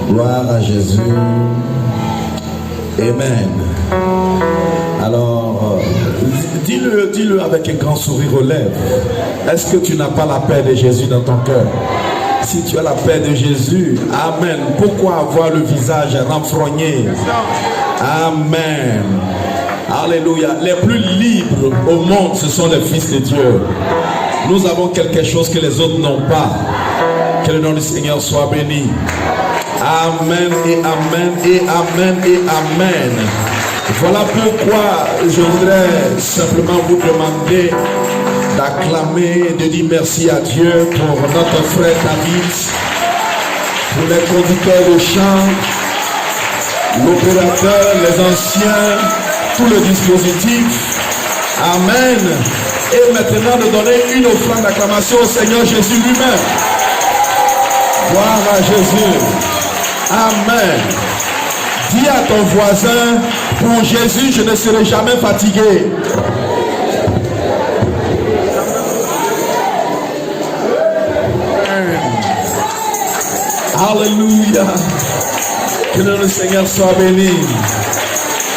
Gloire à Jésus. Amen. Alors, dis-le avec un grand sourire aux lèvres. Est-ce que tu n'as pas la paix de Jésus dans ton cœur? Si tu as la paix de Jésus, amen. Pourquoi avoir le visage renfrogné? Amen. Alléluia. Les plus libres au monde, ce sont les fils de Dieu. Nous avons quelque chose que les autres n'ont pas. Que le nom du Seigneur soit béni. Amen et amen et amen et amen. Voilà pourquoi je voudrais simplement vous demander d'acclamer, de dire merci à Dieu pour notre frère David, pour les conducteurs de chant, l'opérateur, les anciens, tout le dispositif. Amen. Et maintenant de donner une offrande d'acclamation au Seigneur Jésus lui-même. Gloire à Jésus. Amen. Dis à ton voisin, pour Jésus, je ne serai jamais fatigué. Alléluia. Que le Seigneur soit béni.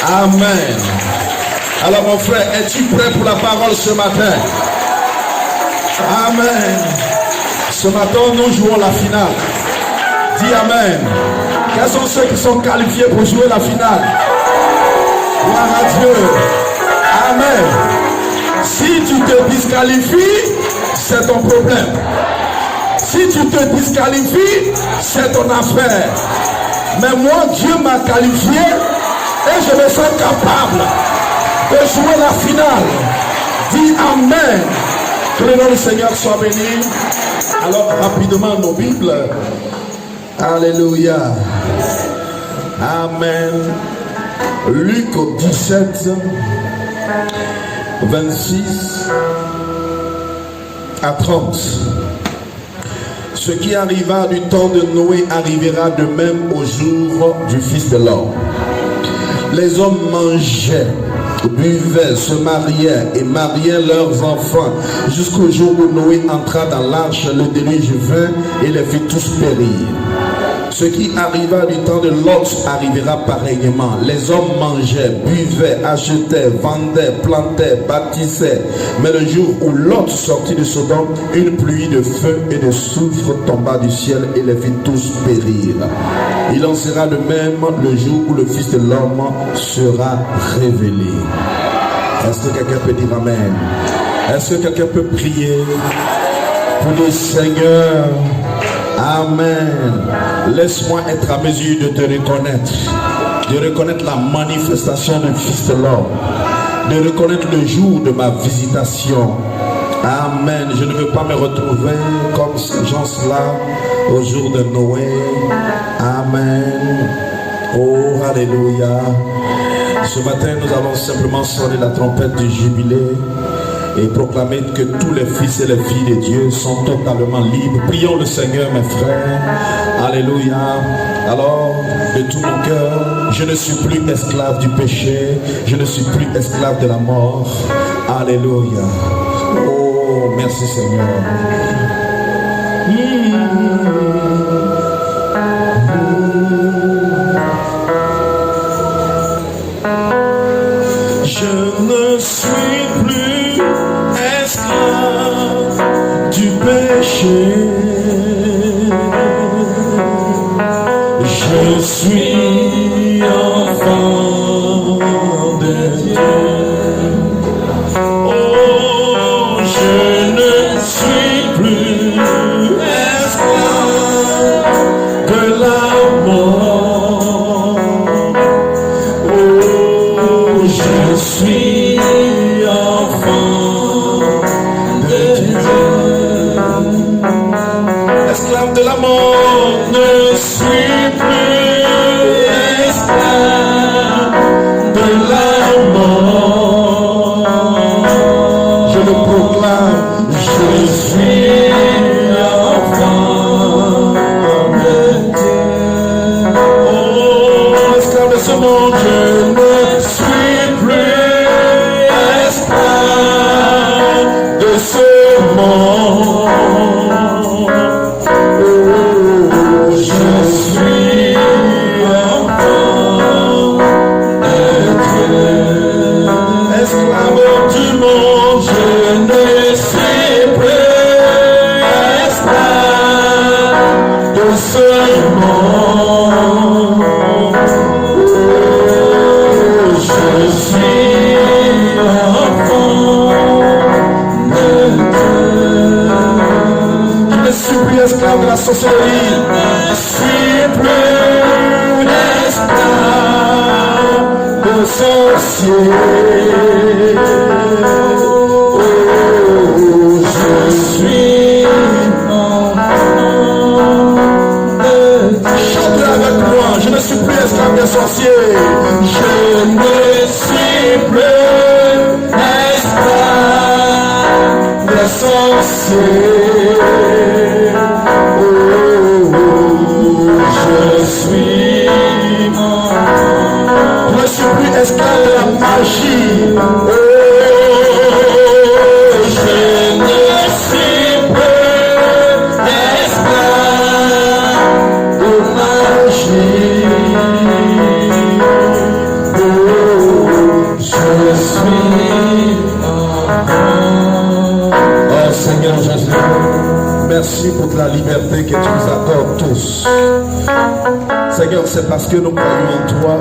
Amen. Alors mon frère, es-tu prêt pour la parole ce matin? Amen. Ce matin, nous jouons la finale. Dis Amen. Quels sont ceux qui sont qualifiés pour jouer la finale? Gloire à Dieu. Amen. Si tu te disqualifies, c'est ton problème. Si tu te disqualifies, c'est ton affaire. Mais moi, Dieu m'a qualifié et je me sens capable de jouer la finale. Dis Amen. Que le nom du Seigneur soit béni. Alors rapidement nos Bibles. Alléluia. Amen. Luc 17, 26 à 30. Ce qui arriva du temps de Noé arrivera de même au jour du Fils de l'homme. Les hommes mangeaient, buvaient, se mariaient et mariaient leurs enfants jusqu'au jour où Noé entra dans l'arche, le déluge vint et les fit tous périr. Ce qui arriva du temps de Lot arrivera pareillement. Les hommes mangeaient, buvaient, achetaient, vendaient, plantaient, bâtissaient. Mais le jour où Lot sortit de Sodome, une pluie de feu et de soufre tomba du ciel et les fit tous périr. Il en sera de même le jour où le Fils de l'homme sera révélé. Est-ce que quelqu'un peut dire Amen? Est-ce que quelqu'un peut prier pour le Seigneur? Amen. Laisse-moi être à mesure de te reconnaître la manifestation du Fils de l'homme, de reconnaître le jour de ma visitation. Amen. Je ne veux pas me retrouver comme ces gens-là au jour de Noé. Amen. Oh, alléluia. Ce matin, nous allons simplement sonner la trompette du jubilé et proclamer que tous les fils et les filles de Dieu sont totalement libres. Prions le Seigneur, mes frères. Alléluia. Alors, de tout mon cœur, je ne suis plus esclave du péché, je ne suis plus esclave de la mort. Alléluia. Oh, merci Seigneur. Je ne suis plus esclave du péché, je suis enfant de Dieu. Oh, je ne suis plus esclave de la mort. Oh, je suis enfant de Dieu. Esclave de la mort, ne suis plus esclave de la mort. Je le proclame, je suis enfant de Dieu. Oh, esclave de ce monde, je ne suis plus esclave de ce monde. Oh, je sorcellerie. Je suis plus l'esclave de sorcier. Oh, je suis Chante avec moi, je ne suis plus esclave des sorciers. je ne suis plus esclave des sorciers. Oh, je suis Je ne suis plus esclave de la magie. je ne suis plus esclave de magie. Oh, je suis Oh Seigneur Jésus, merci pour la liberté que tu nous accordes tous. Seigneur, c'est parce que nous croyons en toi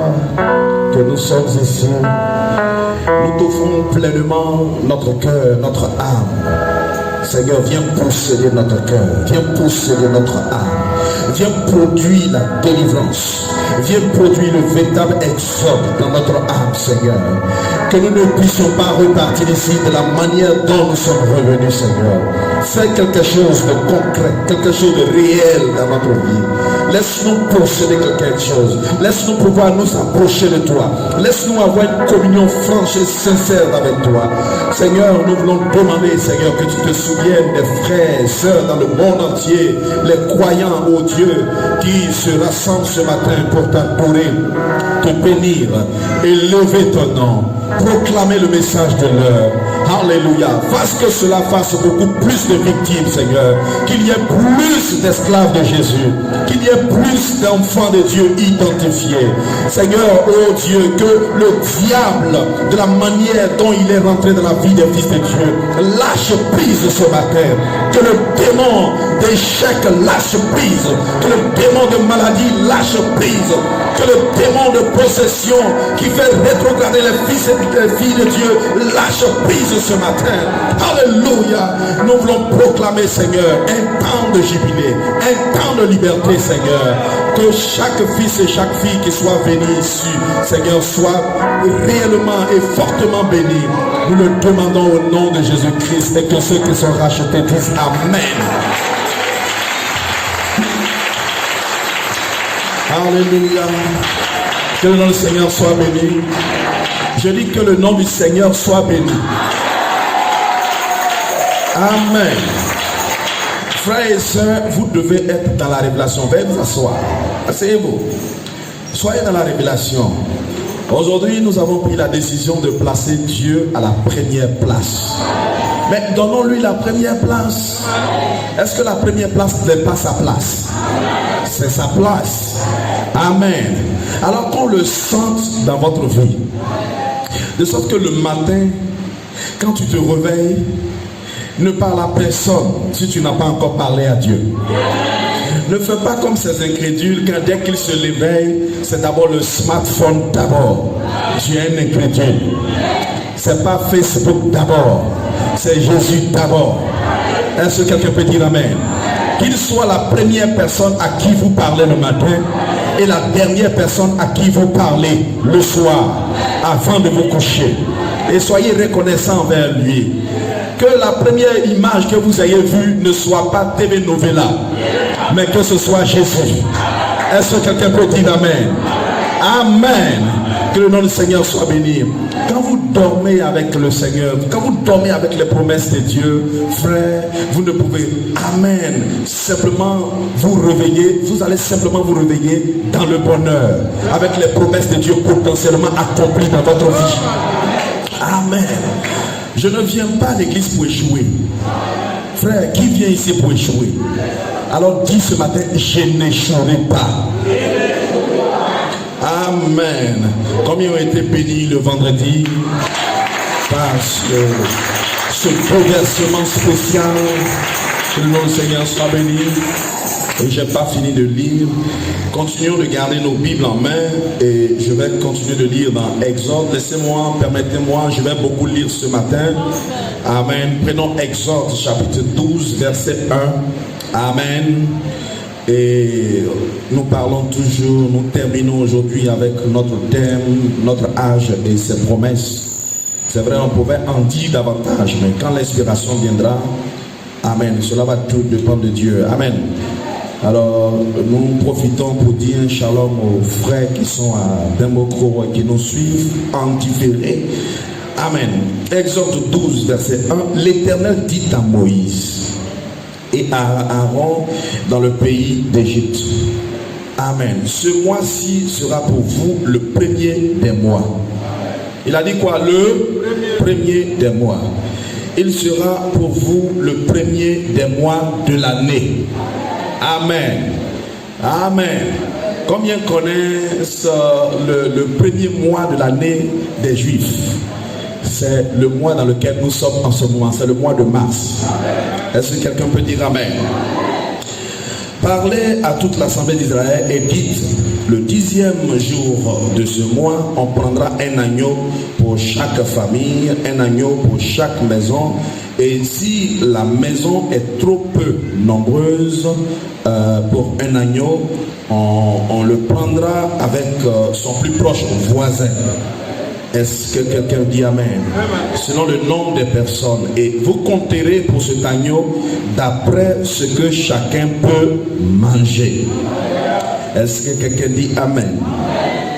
que nous sommes ici. Nous t'offrons pleinement notre cœur, notre âme. Seigneur, viens posséder notre cœur, viens posséder notre âme, viens produire la délivrance, viens produire le véritable exode dans notre âme, Seigneur. Que nous ne puissions pas repartir ici de la manière dont nous sommes revenus, Seigneur. Fais quelque chose de concret, quelque chose de réel dans notre vie. Laisse-nous posséder quelque chose. Laisse-nous pouvoir nous approcher de toi. Laisse-nous avoir une communion franche et sincère avec toi. Seigneur, nous voulons demander, Seigneur, que tu te souviennes des frères et sœurs dans le monde entier, les croyants, ô Dieu, qui se rassemblent ce matin pour t'adorer, te bénir, élever ton nom, proclamer le message de l'heure. Alléluia. Fasse que cela fasse beaucoup plus de victimes, Seigneur. Qu'il y ait plus d'esclaves de Jésus. Qu'il y ait plus d'enfants de Dieu identifiés. Seigneur, oh Dieu, que le diable, de la manière dont il est rentré dans la vie des fils de Dieu, lâche prise ce matin. Que le démon d'échec lâche prise. Que le démon de maladie lâche prise. Que le démon de possession qui fait rétrograder les fils et les filles de Dieu lâche prise ce matin. Alléluia. Nous voulons proclamer, Seigneur, un temps de jubilé, un temps de liberté, Seigneur. Que chaque fils et chaque fille qui soit venu ici, Seigneur, soit réellement et fortement béni. Nous le demandons au nom de Jésus-Christ, et que ceux qui sont rachetés disent Amen. Alléluia. Que le nom du Seigneur soit béni. Je dis que le nom du Seigneur soit béni. Amen. Frères et sœurs, vous devez être dans la révélation. Veuillez vous asseoir. Asseyez-vous. Soyez dans la révélation. Aujourd'hui, nous avons pris la décision de placer Dieu à la première place. Mais donnons-lui la première place. Est-ce que la première place n'est pas sa place? C'est sa place. Amen. Alors qu'on le sente dans votre vie. De sorte que le matin, quand tu te réveilles, ne parle à personne si tu n'as pas encore parlé à Dieu. Ne fais pas comme ces incrédules quand dès qu'ils se réveillent, c'est d'abord le smartphone d'abord. Tu es un incrédule. C'est pas Facebook d'abord, c'est Jésus d'abord. Est-ce que quelqu'un peut dire Amen? Qu'il soit la première personne à qui vous parlez le matin et la dernière personne à qui vous parlez le soir avant de vous coucher. Et soyez reconnaissants envers lui. Que la première image que vous ayez vue ne soit pas TV Novela, mais que ce soit Jésus. Est-ce que quelqu'un peut dire Amen? Amen. Que le nom du Seigneur soit béni. Quand vous dormez avec le Seigneur, quand vous dormez avec les promesses de Dieu, frère, vous ne pouvez, Amen, simplement vous réveiller, vous allez simplement vous réveiller dans le bonheur, avec les promesses de Dieu potentiellement accomplies dans votre vie. Amen. Je ne viens pas à l'église pour échouer. Frère, qui vient ici pour échouer? Alors dis ce matin, je n'échouerai pas. Amen. Combien ont été bénis le vendredi par ce bouleversement spécial? Que le nom du Seigneur soit béni. Et je n'ai pas fini de lire. Continuons de garder nos Bibles en main et je vais continuer de lire dans Exode. Laissez-moi, permettez-moi, je vais beaucoup lire ce matin. Amen. Prenons Exode chapitre 12, verset 1. Amen. Et nous parlons toujours, nous terminons aujourd'hui avec notre thème, notre âge et ses promesses. C'est vrai, on pouvait en dire davantage, mais quand l'inspiration viendra, amen, cela va tout dépendre de Dieu. Amen. Alors, nous profitons pour dire un shalom aux frères qui sont à Dembokro et qui nous suivent en différé. Amen. Exode 12, verset 1. L'Éternel dit à Moïse et à Aaron dans le pays d'Égypte. Amen. Ce mois-ci sera pour vous le premier des mois. Il a dit quoi? Le premier des mois. Il sera pour vous le premier des mois de l'année. Amen. Amen. Combien connaissent le premier mois de l'année des Juifs? C'est le mois dans lequel nous sommes en ce moment. C'est le mois de mars. Est-ce que quelqu'un peut dire Amen? Parlez à toute l'assemblée d'Israël et dites: le 10e jour de ce mois, on prendra un agneau pour chaque famille, un agneau pour chaque maison. Et si la maison est trop peu nombreuse pour un agneau, on le prendra avec son plus proche voisin. Est-ce que quelqu'un dit Amen? Selon le nombre de personnes. Et vous compterez pour cet agneau d'après ce que chacun peut manger. Est-ce que quelqu'un dit Amen?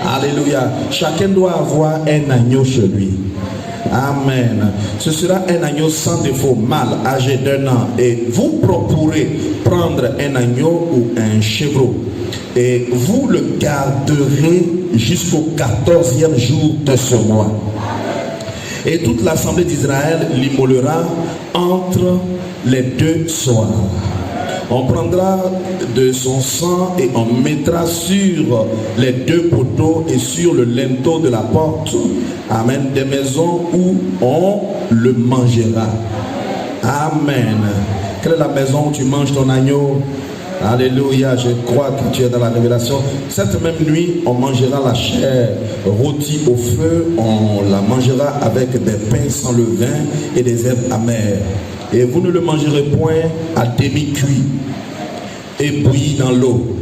Alléluia. Chacun doit avoir un agneau chez lui. Amen. Ce sera un agneau sans défaut, mâle, âgé d'1 an. Et vous pourrez prendre un agneau ou un chevreau. Et vous le garderez jusqu'au 14e jour de ce mois. Et toute l'assemblée d'Israël l'immolera entre les deux soirs. On prendra de son sang et on mettra sur les deux poteaux et sur le linteau de la porte, amen, des maisons où on le mangera. Amen. Quelle est la maison où tu manges ton agneau? Alléluia, je crois que tu es dans la révélation. Cette même nuit, on mangera la chair rôtie au feu, on la mangera avec des pains sans levain et des herbes amères. Et vous ne le mangerez point à demi-cuit et bouilli dans l'eau,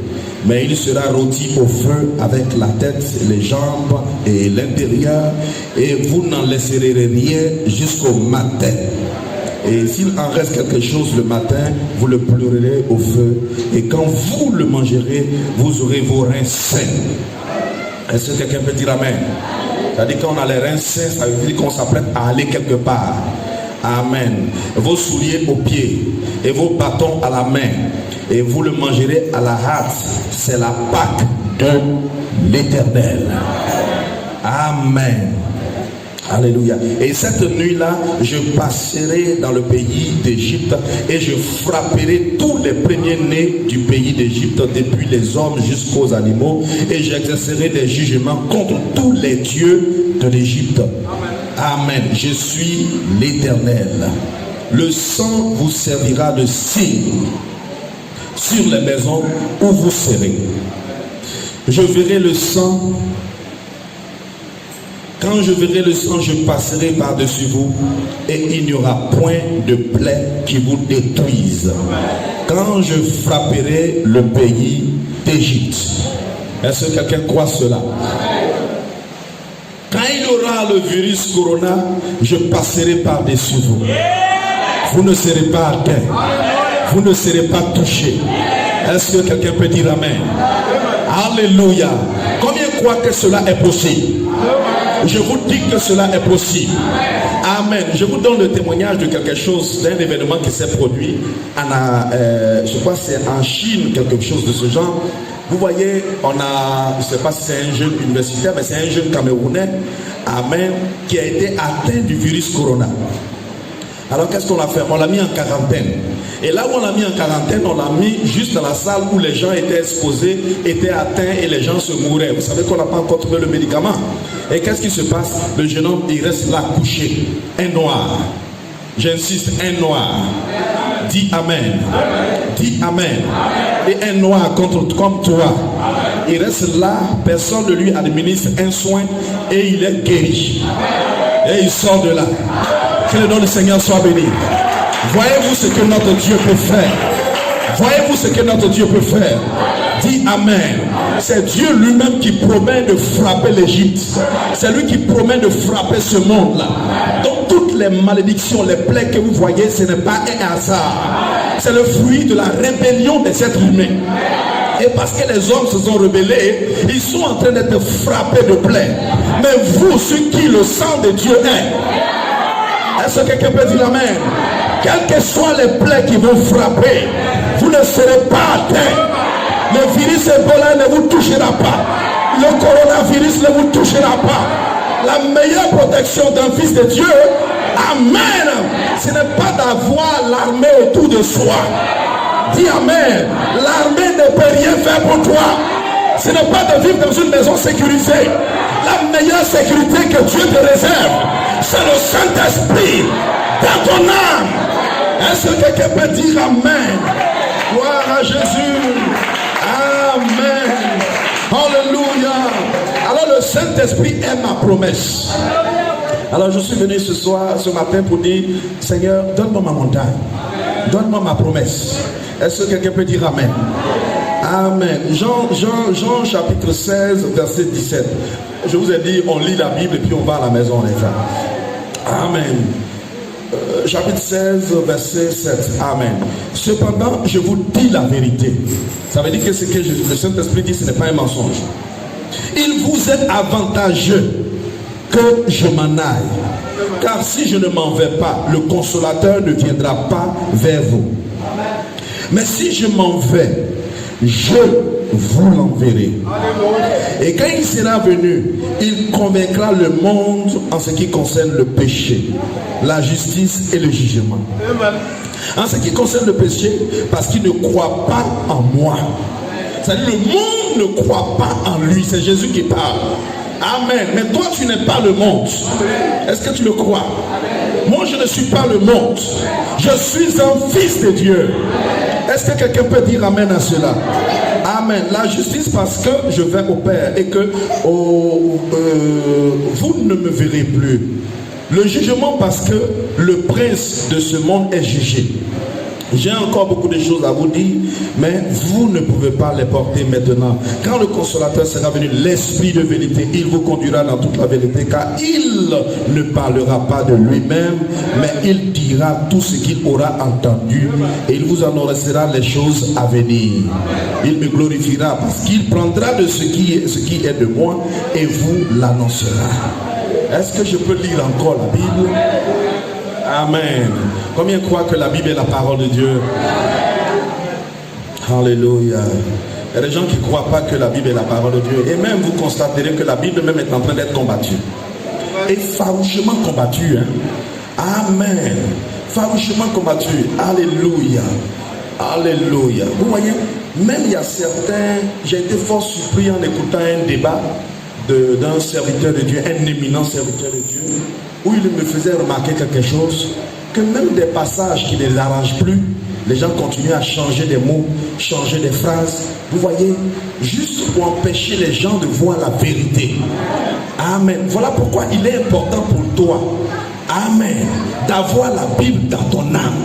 mais il sera rôti au feu avec la tête, les jambes et l'intérieur, et vous n'en laisserez rien jusqu'au matin. Et s'il en reste quelque chose le matin, vous le pleurerez au feu. Et quand vous le mangerez, vous aurez vos reins sains. Est-ce que quelqu'un peut dire Amen? C'est-à-dire quand on a les reins sains, ça veut dire qu'on s'apprête à aller quelque part. Amen. Vos souliers aux pieds et vos bâtons à la main. Et vous le mangerez à la hâte. C'est la Pâque de l'Éternel. Amen. Alléluia. Et cette nuit-là, je passerai dans le pays d'Égypte et je frapperai tous les premiers-nés du pays d'Égypte, depuis les hommes jusqu'aux animaux, et j'exercerai des jugements contre tous les dieux de l'Égypte. Amen. Je suis l'Éternel. Le sang vous servira de signe sur les maisons où vous serez. Je verrai le sang. Quand je verrai le sang, je passerai par-dessus vous et il n'y aura point de plaie qui vous détruise. Quand je frapperai le pays d'Égypte. Est-ce que quelqu'un croit cela? Quand il y aura le virus corona, je passerai par-dessus vous. Vous ne serez pas atteints. Vous ne serez pas touchés. Est-ce que quelqu'un peut dire Amen? Alléluia. Combien croient que cela est possible? Je vous dis que cela est possible. Amen. Je vous donne le témoignage de quelque chose, d'un événement qui s'est produit. Je crois que c'est en Chine, quelque chose de ce genre. Vous voyez, on a, je ne sais pas si c'est un jeune universitaire, mais c'est un jeune Camerounais, amen, qui a été atteint du virus corona. Alors qu'est-ce qu'on a fait? On l'a mis en quarantaine. Et là où on l'a mis en quarantaine, on l'a mis juste dans la salle où les gens étaient exposés, étaient atteints et les gens se mouraient. Vous savez qu'on n'a pas encore trouvé le médicament. Et qu'est-ce qui se passe? Le jeune homme, il reste là couché. Un noir. J'insiste, un noir. Dis Amen. Dis Amen. Et un noir comme toi. Il reste là, personne ne lui administre un soin et il est guéri. Et il sort de là. Que le nom du Seigneur soit béni. Voyez-vous ce que notre Dieu peut faire? Voyez-vous ce que notre Dieu peut faire? Dis Amen. C'est Dieu lui-même qui promet de frapper l'Égypte. C'est lui qui promet de frapper ce monde-là. Donc toutes les malédictions, les plaies que vous voyez, ce n'est pas un hasard. C'est le fruit de la rébellion des êtres humains. Et parce que les hommes se sont rebellés, ils sont en train d'être frappés de plaies. Mais vous, ceux qui le sang de Dieu est, est-ce que quelqu'un peut dire Amen? Quelles que soient les plaies qui vont frapper, vous ne serez pas atteints. Le virus Ebola ne vous touchera pas. Le coronavirus ne vous touchera pas. La meilleure protection d'un fils de Dieu, Amen, ce n'est pas d'avoir l'armée autour de soi. Dis Amen. L'armée ne peut rien faire pour toi. Ce n'est pas de vivre dans une maison sécurisée. La meilleure sécurité que Dieu te réserve, c'est le Saint-Esprit dans ton âme. Est-ce que quelqu'un peut dire Amen? Gloire à Jésus. Amen. Alléluia. Alors le Saint-Esprit est ma promesse. Alors je suis venu ce matin pour dire, Seigneur, donne-moi ma montagne. Donne-moi ma promesse. Est-ce que quelqu'un peut dire Amen? Amen. Jean chapitre 16, verset 17. Je vous ai dit, on lit la Bible et puis on va à la maison, les frères. Amen. Chapitre 16, verset 7. Amen. Cependant, je vous dis la vérité. Ça veut dire que ce que le Saint-Esprit dit, ce n'est pas un mensonge. Il vous est avantageux que je m'en aille. Car si je ne m'en vais pas, le consolateur ne viendra pas vers vous. Mais si je m'en vais, je vous l'enverrai. Et quand il sera venu, il convaincra le monde en ce qui concerne le péché, la justice et le jugement. En ce qui concerne le péché, parce qu'il ne croit pas en moi. C'est-à-dire le monde ne croit pas en lui. C'est Jésus qui parle. Amen. Mais toi, tu n'es pas le monde. Est-ce que tu le crois? Moi, je ne suis pas le monde. Je suis un fils de Dieu. Est-ce que quelqu'un peut dire Amen à cela? Amen. La justice parce que je vais au Père et que vous ne me verrez plus. Le jugement parce que le prince de ce monde est jugé. J'ai encore beaucoup de choses à vous dire, mais vous ne pouvez pas les porter maintenant. Quand le consolateur sera venu, l'esprit de vérité, il vous conduira dans toute la vérité, car il ne parlera pas de lui-même, mais il dira tout ce qu'il aura entendu et il vous annoncera les choses à venir. Il me glorifiera parce qu'il prendra de ce qui est de moi et vous l'annoncera. Est-ce que je peux lire encore la Bible? Amen. Combien croient que la Bible est la parole de Dieu? Alléluia. Il y a des gens qui ne croient pas que la Bible est la parole de Dieu. Et même vous constaterez que la Bible même est en train d'être combattue. Et farouchement combattue. Amen. Farouchement combattue. Alléluia. Alléluia. Vous voyez, même il y a certains, j'ai été fort surpris en écoutant un débat d'un serviteur de Dieu, un éminent serviteur de Dieu, où il me faisait remarquer quelque chose, que même des passages qui ne les arrangent plus, les gens continuent à changer des mots, changer des phrases. Vous voyez, juste pour empêcher les gens de voir la vérité. Amen. Voilà pourquoi il est important pour toi, amen, d'avoir la Bible dans ton âme.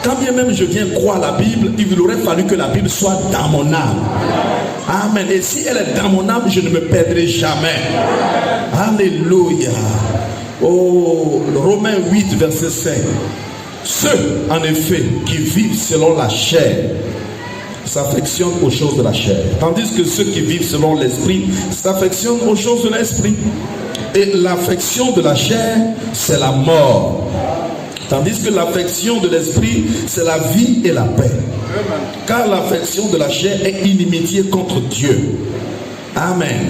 Quand bien même je viens croire la Bible, il aurait fallu que la Bible soit dans mon âme. Amen. Et si elle est dans mon âme, je ne me perdrai jamais. Alléluia. Oh, Romains 8, verset 5. Ceux, en effet, qui vivent selon la chair s'affectionnent aux choses de la chair. Tandis que ceux qui vivent selon l'esprit s'affectionnent aux choses de l'esprit. Et l'affection de la chair, c'est la mort. Tandis que l'affection de l'esprit, c'est la vie et la paix. Car l'affection de la chair est inimitié contre Dieu. Amen.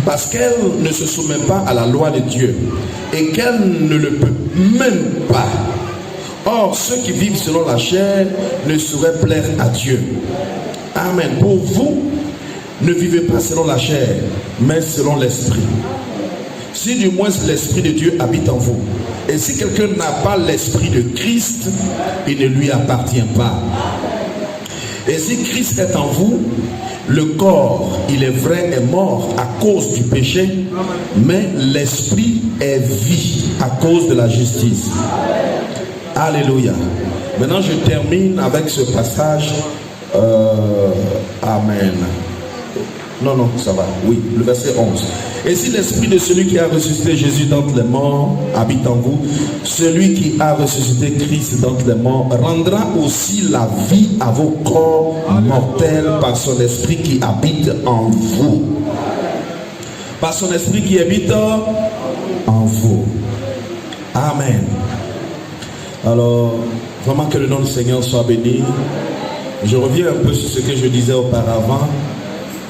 Parce qu'elle ne se soumet pas à la loi de Dieu et qu'elle ne le peut même pas. Or, ceux qui vivent selon la chair ne sauraient plaire à Dieu. Amen. Pour vous, ne vivez pas selon la chair, mais selon l'esprit. Si du moins l'esprit de Dieu habite en vous. Et si quelqu'un n'a pas l'esprit de Christ, il ne lui appartient pas. Et si Christ est en vous, le corps, il est vrai, est mort à cause du péché, mais l'esprit est vie à cause de la justice. Alléluia. Maintenant, je termine avec ce passage. Amen. Non, ça va. Oui, le verset 11. Et si l'esprit de celui qui a ressuscité Jésus d'entre les morts habite en vous, celui qui a ressuscité Christ d'entre les morts rendra aussi la vie à vos corps mortels par son esprit qui habite en vous. Par son esprit qui habite en vous. Amen. Alors, vraiment que le nom du Seigneur soit béni. Je reviens un peu sur ce que je disais auparavant.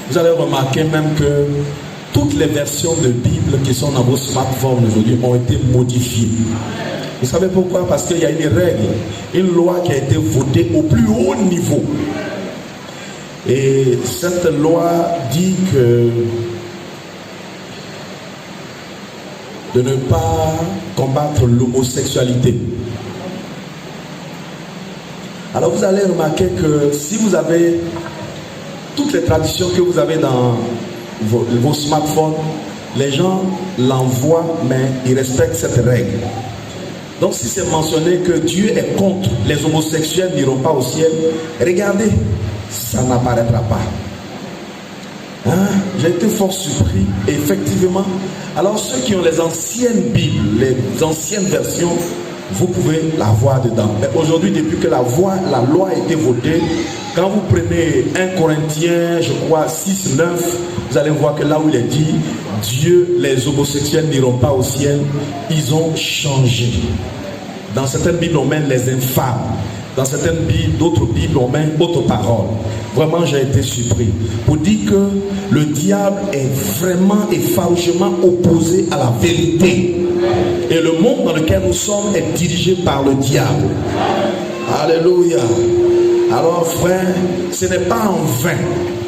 Vous allez remarquer même que toutes les versions de Bible qui sont dans vos smartphones aujourd'hui ont été modifiées. Vous savez pourquoi? Parce qu'il y a une règle, une loi qui a été votée au plus haut niveau. Et cette loi dit que de ne pas combattre l'homosexualité. Alors vous allez remarquer que si vous avez toutes les traditions que vous avez dans vos smartphones, les gens l'envoient, mais ils respectent cette règle. Donc si c'est mentionné que Dieu est contre les homosexuels n'iront pas au ciel, regardez, ça n'apparaîtra pas. J'ai été fort surpris. Et effectivement, alors ceux qui ont les anciennes Bibles, les anciennes versions, vous pouvez la voir dedans. Mais aujourd'hui, depuis que la loi a été votée, quand vous prenez 1 Corinthiens, je crois 6, 9, vous allez voir que là où il est dit Dieu, les homosexuels n'iront pas au ciel, ils ont changé. Dans certaines Bibles, on met les infâmes. Dans certaines Bibles, d'autres Bibles, on met autre parole. Vraiment, j'ai été surpris. Pour dire que le diable est vraiment et farouchement opposé à la vérité. Et le monde dans lequel nous sommes est dirigé par le diable. Alléluia. Alors frère, ce n'est pas en vain.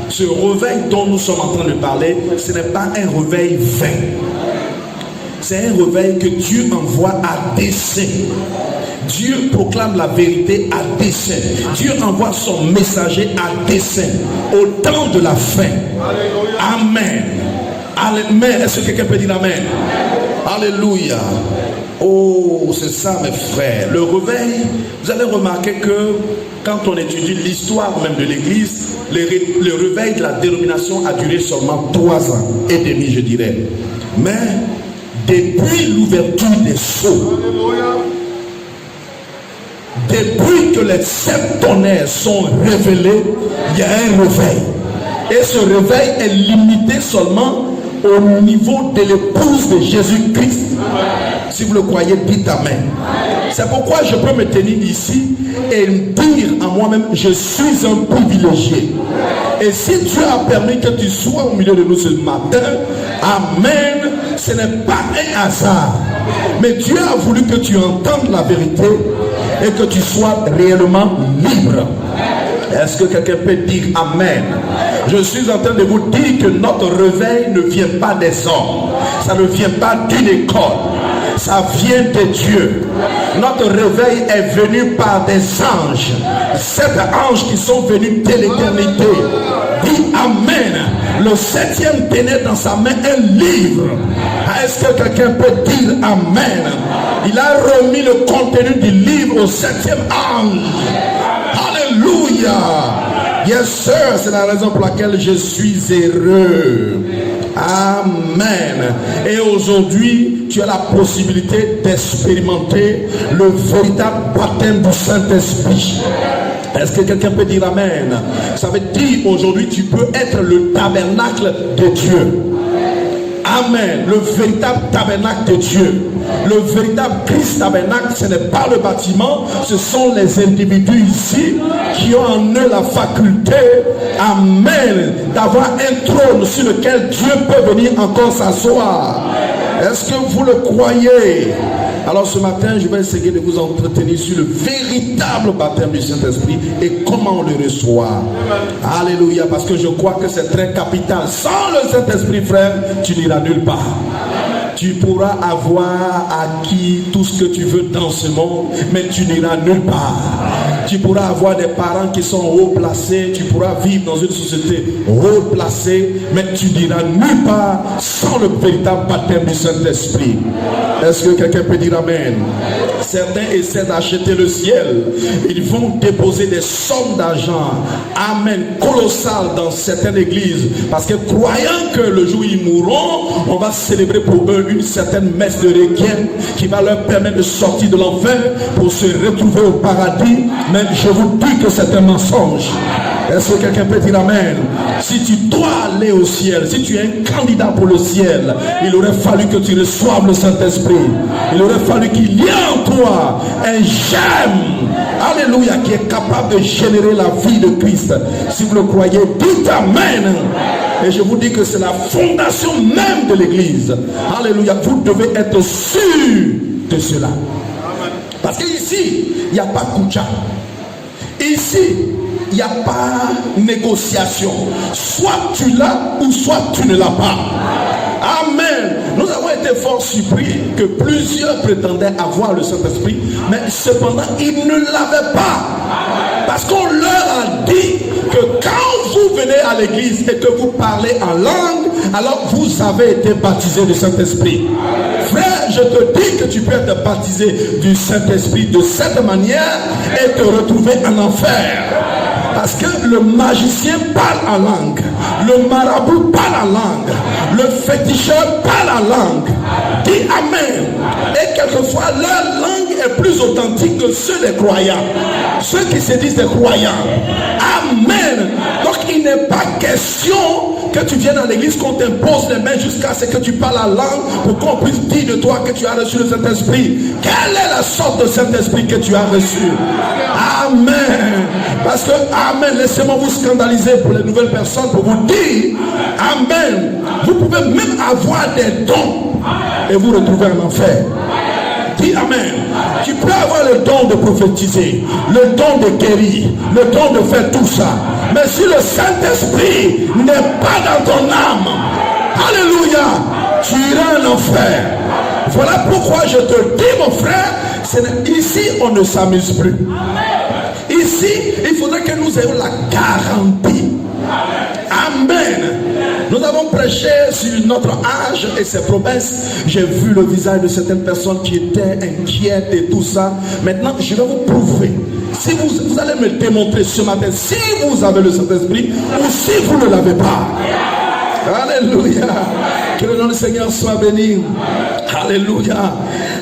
Ce réveil dont nous sommes en train de parler, ce n'est pas un réveil vain. C'est un réveil que Dieu envoie à dessein. Dieu proclame la vérité à dessein. Dieu envoie son messager à dessein. Au temps de la fin. Amen. Amen. Est-ce que quelqu'un peut dire amen? Alléluia. Oh, c'est ça mes frères. Le réveil, vous allez remarquer que quand on étudie l'histoire même de l'église, le réveil de la dénomination a duré seulement 3 ans et demi, je dirais. Mais depuis l'ouverture des sceaux, depuis que les 7 tonnerres sont révélés, il y a un réveil. Et ce réveil est limité seulement au niveau de l'épouse de Jésus-Christ. Si vous le croyez, dites amen. C'est pourquoi je peux me tenir ici et dire à moi-même, je suis un privilégié. Et si Dieu a permis que tu sois au milieu de nous ce matin, amen, ce n'est pas un hasard. Mais Dieu a voulu que tu entendes la vérité et que tu sois réellement libre. Est-ce que quelqu'un peut dire amen? Je suis en train de vous dire que notre réveil ne vient pas des hommes. Ça ne vient pas d'une école. Ça vient de Dieu. Notre réveil est venu par des anges. 7 anges qui sont venus de l'éternité. Dis amen. Le 7e tenait dans sa main un livre. Est-ce que quelqu'un peut dire amen? Il a remis le contenu du livre au 7e ange. Alléluia. Yes sir, c'est la raison pour laquelle je suis heureux. Amen. Et aujourd'hui, tu as la possibilité d'expérimenter le véritable baptême du Saint-Esprit. Est-ce que quelqu'un peut dire amen? Ça veut dire aujourd'hui tu peux être le tabernacle de Dieu. Amen. Le véritable tabernacle de Dieu. Le véritable Christ tabernacle, ce n'est pas le bâtiment, ce sont les individus ici qui ont en eux la faculté, amen, d'avoir un trône sur lequel Dieu peut venir encore s'asseoir. Est-ce que vous le croyez? Alors ce matin, je vais essayer de vous entretenir sur le véritable baptême du Saint-Esprit et comment on le reçoit. Alléluia, parce que je crois que c'est très capital. Sans le Saint-Esprit, frère, tu n'iras nulle part. Tu pourras avoir acquis tout ce que tu veux dans ce monde, mais tu n'iras nulle part. Tu pourras avoir des parents qui sont haut placés, tu pourras vivre dans une société haut placée, mais tu diras nulle part sans le véritable baptême du Saint-Esprit. Est-ce que quelqu'un peut dire amen? Certains essaient d'acheter le ciel. Ils vont déposer des sommes d'argent, amen, colossales dans certaines églises, parce que croyant que le jour où ils mourront, on va célébrer pour eux une certaine messe de requiem qui va leur permettre de sortir de l'enfer pour se retrouver au paradis. Mais je vous dis que c'est un mensonge. Est-ce que quelqu'un peut dire amen? Si tu dois aller au ciel, si tu es un candidat pour le ciel, il aurait fallu que tu reçoives le Saint-Esprit. Il aurait fallu qu'il y ait en toi un germe, alléluia, qui est capable de générer la vie de Christ. Si vous le croyez, dites amen. Et je vous dis que c'est la fondation même de l'église. Alléluia, vous devez être sûr de cela. Parce qu'ici, il n'y a pas Koucha. Ici, il n'y a pas négociation. Soit tu l'as ou soit tu ne l'as pas. Amen. Nous avons été fort surpris que plusieurs prétendaient avoir le Saint-Esprit, mais cependant ils ne l'avaient pas. Parce qu'on leur a dit que quand vous venez à l'église et que vous parlez en langue, alors vous avez été baptisé du Saint-Esprit. Frère, je te dis que tu peux être baptisé du Saint-Esprit de cette manière et te retrouver en enfer. Parce que le magicien parle en langue, le marabout parle en langue, le féticheur parle en langue. Dis amen. Et quelquefois leur langue est plus authentique que ceux des croyants, ceux qui se disent des croyants. Amen. Donc il n'est pas question que tu viennes à l'église, qu'on t'impose les mains jusqu'à ce que tu parles la langue pour qu'on puisse dire de toi que tu as reçu le Saint-Esprit. Quelle est la sorte de Saint-Esprit que tu as reçu? Amen. Parce que, amen, laissez-moi vous scandaliser pour les nouvelles personnes, pour vous dire, amen, vous pouvez même avoir des dons et vous retrouver en enfer. Dis amen. Tu peux avoir le don de prophétiser, le don de guérir, le don de faire tout ça. Mais si le Saint-Esprit n'est pas dans ton âme, alléluia, tu iras en enfer. Voilà pourquoi je te dis, mon frère, ici on ne s'amuse plus. Ici, il faudrait que nous ayons la garantie. Amen. Nous avons prêché sur notre âge et ses promesses. J'ai vu le visage de certaines personnes qui étaient inquiètes et tout ça. Maintenant, je vais vous prouver. Si vous allez me démontrer ce matin si vous avez le Saint-Esprit ou si vous ne l'avez pas. Alléluia. Que le nom du Seigneur soit béni. Alléluia.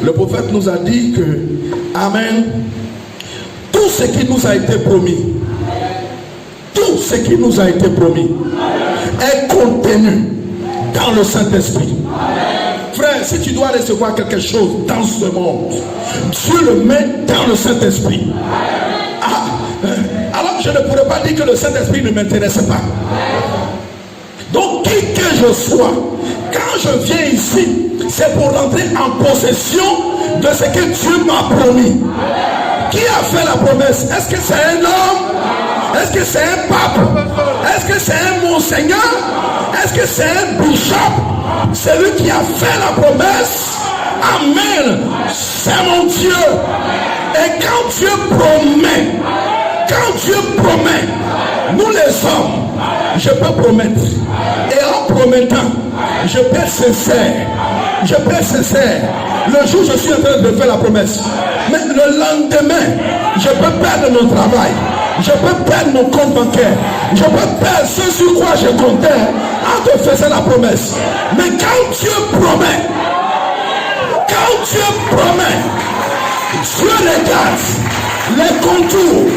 Le prophète nous a dit que, amen, tout ce qui nous a été promis, tout ce qui nous a été promis est contenu dans le Saint-Esprit. Frère, si tu dois recevoir quelque chose dans ce monde, Dieu le met dans le Saint-Esprit. Alors je ne pourrais pas dire que le Saint-Esprit ne m'intéresse pas. Donc qui que je sois, quand je viens ici, c'est pour rentrer en possession de ce que Dieu m'a promis. Qui a fait la promesse? Est-ce que c'est un homme? Est-ce que c'est un pape? Est-ce que c'est un monseigneur? Est-ce que c'est un bishop? C'est lui qui a fait la promesse. Amen. C'est mon Dieu. Et quand Dieu promet, nous les hommes, je peux promettre. Et en promettant, je peux être sincère. Le jour où je suis en train de faire la promesse, mais le lendemain, je peux perdre mon travail. Je peux perdre mon compte bancaire. Je peux perdre ce sur quoi je comptais en te faisant la promesse. Mais quand Dieu promet, Dieu regarde les contours.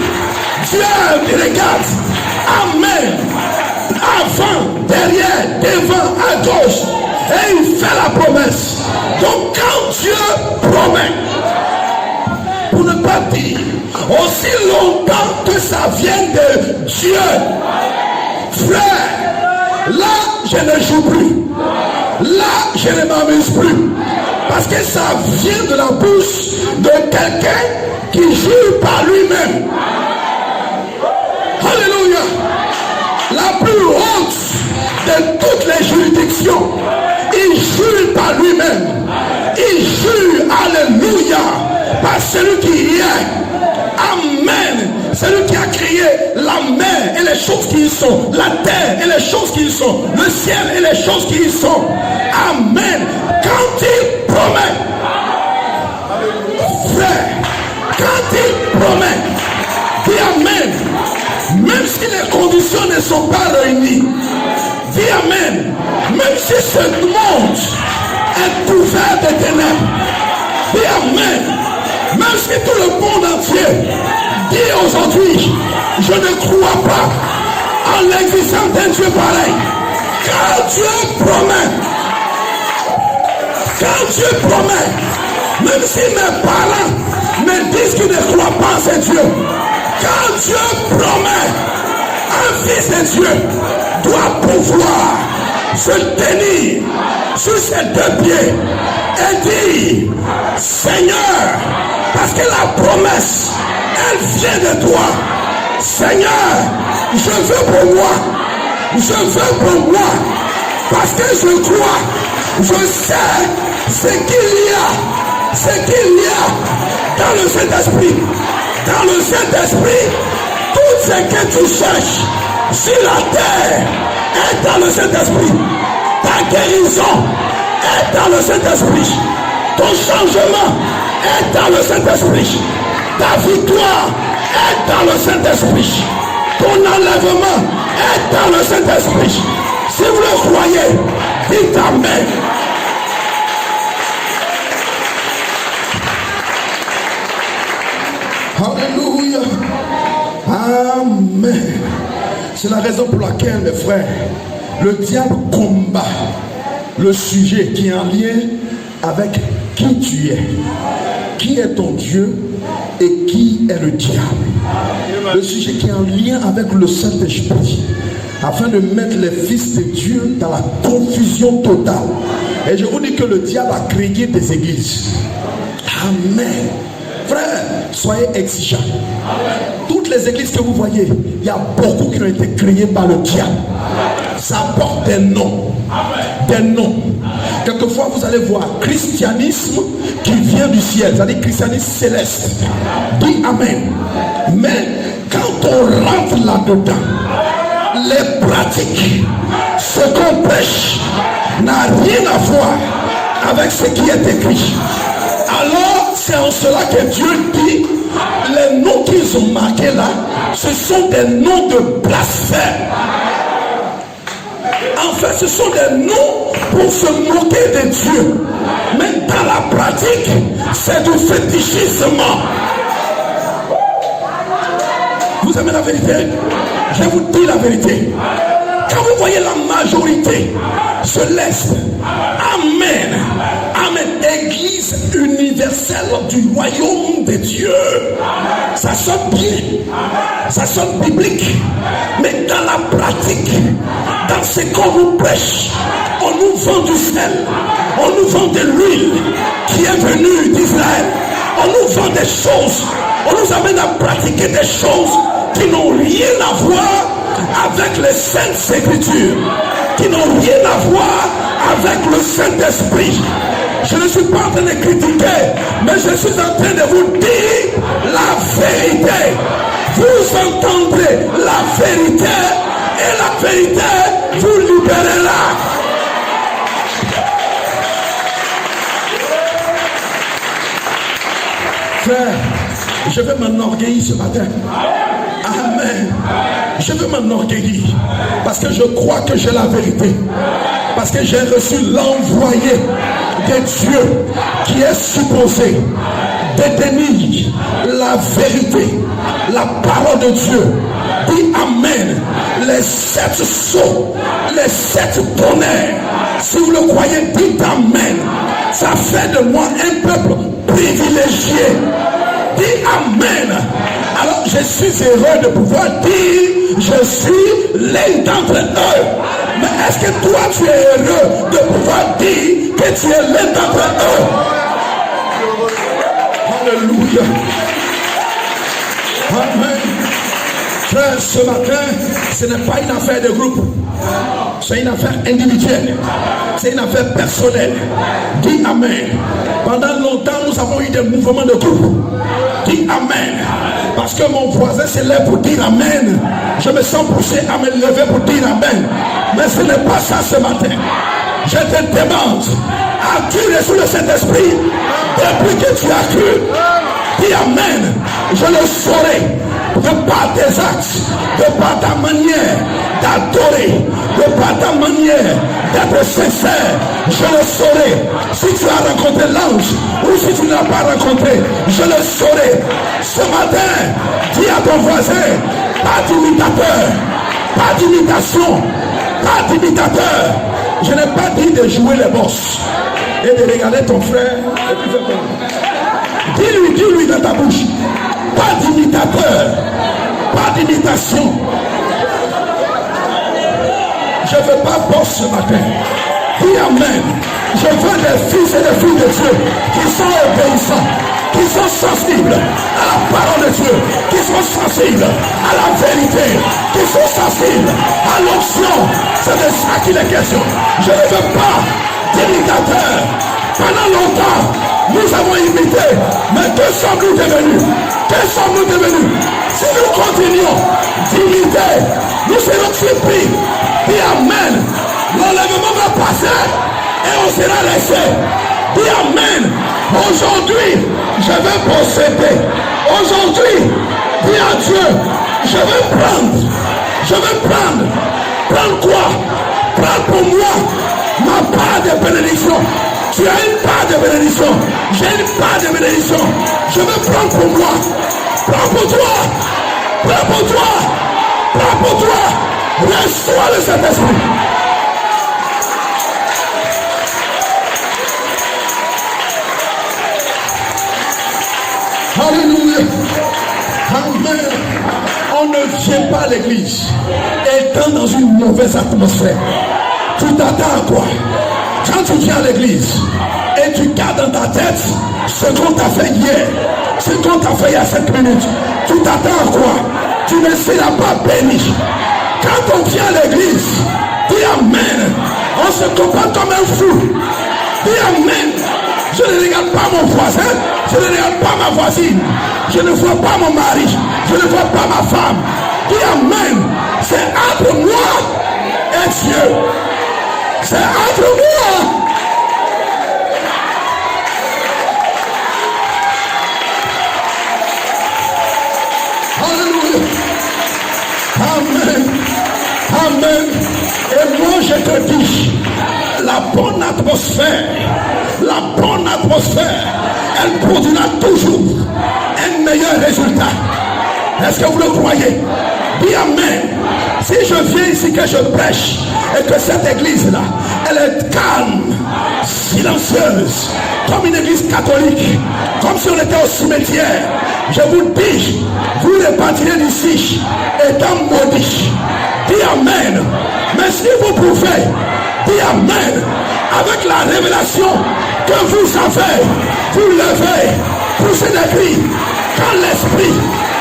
Dieu regarde. Amen. Avant, derrière, devant, à gauche. Et il fait la promesse. Donc quand Dieu promet, pour ne pas dire aussi longtemps que ça vient de Dieu, frère, là je ne joue plus, là je ne m'amuse plus, parce que ça vient de la bouche de quelqu'un qui jure par lui-même. Alléluia. La plus haute de toutes les juridictions, il jure par lui-même. Il jure, alléluia, par celui qui est. Amen. C'est lui qui a créé la mer et les choses qui y sont, la terre et les choses qui y sont, le ciel et les choses qui y sont. Amen. Quand il promet, frère, quand il promet, dis amen. Même si les conditions ne sont pas réunies, dis amen. Même si ce monde est couvert de ténèbres, dis amen. Même si tout le monde entier dit aujourd'hui, je ne crois pas en l'existence d'un Dieu pareil. Quand Dieu promet, même si mes parents me disent qu'ils ne croient pas en ce Dieu, quand Dieu promet, un fils de Dieu doit pouvoir se tenir sur ses deux pieds et dire, Seigneur, parce que la promesse, elle vient de toi. Seigneur, je veux pour moi. Je veux pour moi. Parce que je crois, je sais ce qu'il y a dans le Saint-Esprit. Dans le Saint-Esprit, tout ce que tu cherches sur la terre est dans le Saint-Esprit. Ta guérison est dans le Saint-Esprit. Ton changement est dans le Saint-Esprit. Ta victoire est dans le Saint-Esprit. Ton enlèvement est dans le Saint-Esprit. Si vous le croyez, dites amen. Alléluia. Amen. C'est la raison pour laquelle, mes frères, le diable combat le sujet qui est en lien avec qui tu es, qui est ton Dieu et qui est le diable. Le sujet qui est en lien avec le Saint-Esprit, afin de mettre les fils de Dieu dans la confusion totale. Et je vous dis que le diable a créé des églises. Amen. Frère, soyez exigeants. Toutes les églises que vous voyez, il y a beaucoup qui ont été créées par le diable. Ça porte des noms. Des noms. Quelquefois, vous allez voir christianisme qui vient du ciel, c'est-à-dire christianisme céleste. Dis amen. Mais quand on rentre là-dedans, les pratiques, ce qu'on prêche, n'a rien à voir avec ce qui est écrit. Alors, c'est en cela que Dieu dit, les noms qu'ils ont marqués là, ce sont des noms de blasphème. En fait, ce sont des noms pour se moquer de Dieu. Mais dans la pratique, c'est du fétichisme. Vous aimez la vérité? Je vous dis la vérité. Quand vous voyez la majorité se laisse, amen, amen, Église universelle du royaume de Dieu, ça sonne bien, ça sonne biblique, mais dans la pratique, dans ce qu'on nous prêche, on nous vend du sel, on nous vend de l'huile qui est venue d'Israël, on nous vend des choses, on nous amène à pratiquer des choses qui n'ont rien à voir avec les saintes écritures, qui n'ont rien à voir avec le Saint-Esprit. Je ne suis pas en train de critiquer, mais je suis en train de vous dire la vérité. Vous entendrez la vérité et la vérité vous libérera. Frère, je vais m'enorgueillir ce matin. Amen. Je veux m'enorgueillir parce que je crois que j'ai la vérité. Parce que j'ai reçu l'envoyé de Dieu qui est supposé détenir la vérité, la parole de Dieu. Dis amen. Les 7 sceaux, les 7 tonnerres. Si vous le croyez, dites amen. Ça fait de moi un peuple privilégié. Dis amen. Alors je suis heureux de pouvoir dire je suis l'un d'entre eux. Mais est-ce que toi tu es heureux de pouvoir dire que tu es l'un d'entre eux? Alléluia. Amen. Frère, ce matin, ce n'est pas une affaire de groupe. C'est une affaire individuelle. C'est une affaire personnelle. Dis Amen. Pendant longtemps, nous avons eu des mouvements de groupe. Dis Amen. Parce que mon voisin se lève pour dire Amen. Je me sens poussé à me lever pour dire Amen. Mais ce n'est pas ça ce matin. Je te demande, as-tu reçu le Saint-Esprit depuis que tu as cru? Dis Amen. Je le saurai de par tes actes, de par ta manière d'adorer, de par ta manière d'être sincère. Je le saurai. Si tu as rencontré l'ange ou si tu ne l'as pas rencontré, je le saurai. Ce matin, dis à ton voisin, pas d'imitateur, pas d'imitation, pas d'imitateur. Je n'ai pas dit de jouer les boss et de regarder ton frère et puis faire comme... Dis-lui dans ta bouche, pas d'imitateur, pas d'imitation. Je ne veux pas boss ce matin. Dis Amen. Je veux des fils et des filles de Dieu qui sont obéissants, qui sont sensibles à la parole de Dieu, qui sont sensibles à la vérité, qui sont sensibles à l'onction. C'est de ça qu'il est question. Je ne veux pas d'imitateurs. Pendant longtemps, nous avons imité, mais que sommes-nous devenus? Que sommes-nous devenus? Si nous continuons d'imiter, nous serons surpris. Dis Amen. L'enlèvement va passer et on sera laissé. Dis Amen. Aujourd'hui, je vais posséder. Aujourd'hui, dis à Dieu, je vais prendre. Je vais prendre. Prendre quoi? Prendre pour moi ma part de bénédiction. Tu as une part de bénédiction. J'ai une part de bénédiction. Je vais prendre pour moi. Prends pour toi. Prends pour toi. Prends pour toi. Reçois le Saint-Esprit. Alléluia. Amen. On ne vient pas à l'église étant dans une mauvaise atmosphère. Tu t'attends à quoi? Quand tu viens à l'église et tu gardes dans ta tête ce qu'on t'a fait hier, ce qu'on t'a fait il y a 5 minutes, tu t'attends à quoi? Tu ne seras pas béni. Quand on vient à l'église, dis Amen. On se comporte comme un fou. Dis Amen. Je ne regarde pas mon voisin, je ne regarde pas ma voisine, je ne vois pas mon mari, je ne vois pas ma femme. Dis Amen. C'est entre moi et Dieu. C'est entre moi. Alléluia. Amen. Amen. Et moi je te dis, la bonne atmosphère, elle produira toujours un meilleur résultat. Est-ce que vous le croyez? Dis Amen. Si je viens ici que je prêche et que cette église-là, elle est calme, silencieuse, comme une église catholique, comme si on était au cimetière, je vous dis, vous repartirez d'ici étant maudits. Dis Amen. Mais si vous pouvez, dis Amen, avec la révélation que vous avez, vous levez, poussez des cris. Quand l'esprit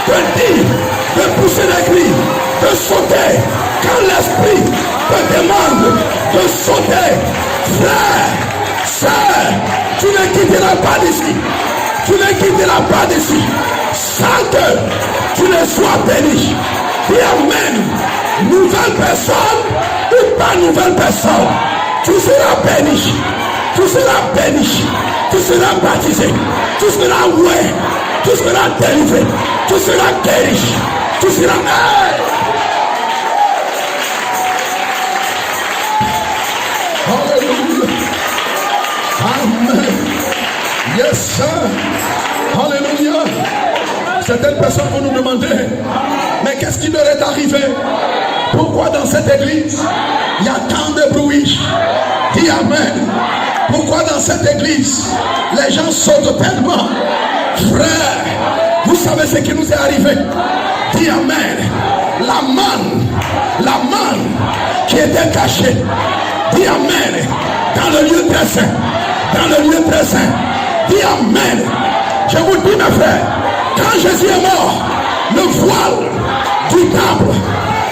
te dit de pousser des cris, de sauter, quand l'esprit te demande de sauter, frère, sœur, tu ne quitteras pas d'ici. Tu ne quitteras pas d'ici sans que tu ne sois béni. Dis Amen. Nouvelle personne ou pas nouvelle personne, tu seras béni. Tu seras béni. Tu seras baptisé. Tu seras oué. Tu seras délivré. Tu seras guéri. Tu seras... Alléluia. Amen. Yes, sir. Alléluia. Certaines personnes vont nous demander, mais qu'est-ce qui leur est arrivé? Pourquoi dans cette église il y a tant de bruit? Dis Amen. Pourquoi dans cette église les gens sautent tellement? Frère, vous savez ce qui nous est arrivé? Dis Amen. La manne qui était cachée. Dis Amen. Dans le lieu très saint. Dans le lieu très saint. Dis Amen. Je vous dis mes frères, quand Jésus est mort, le voile du temple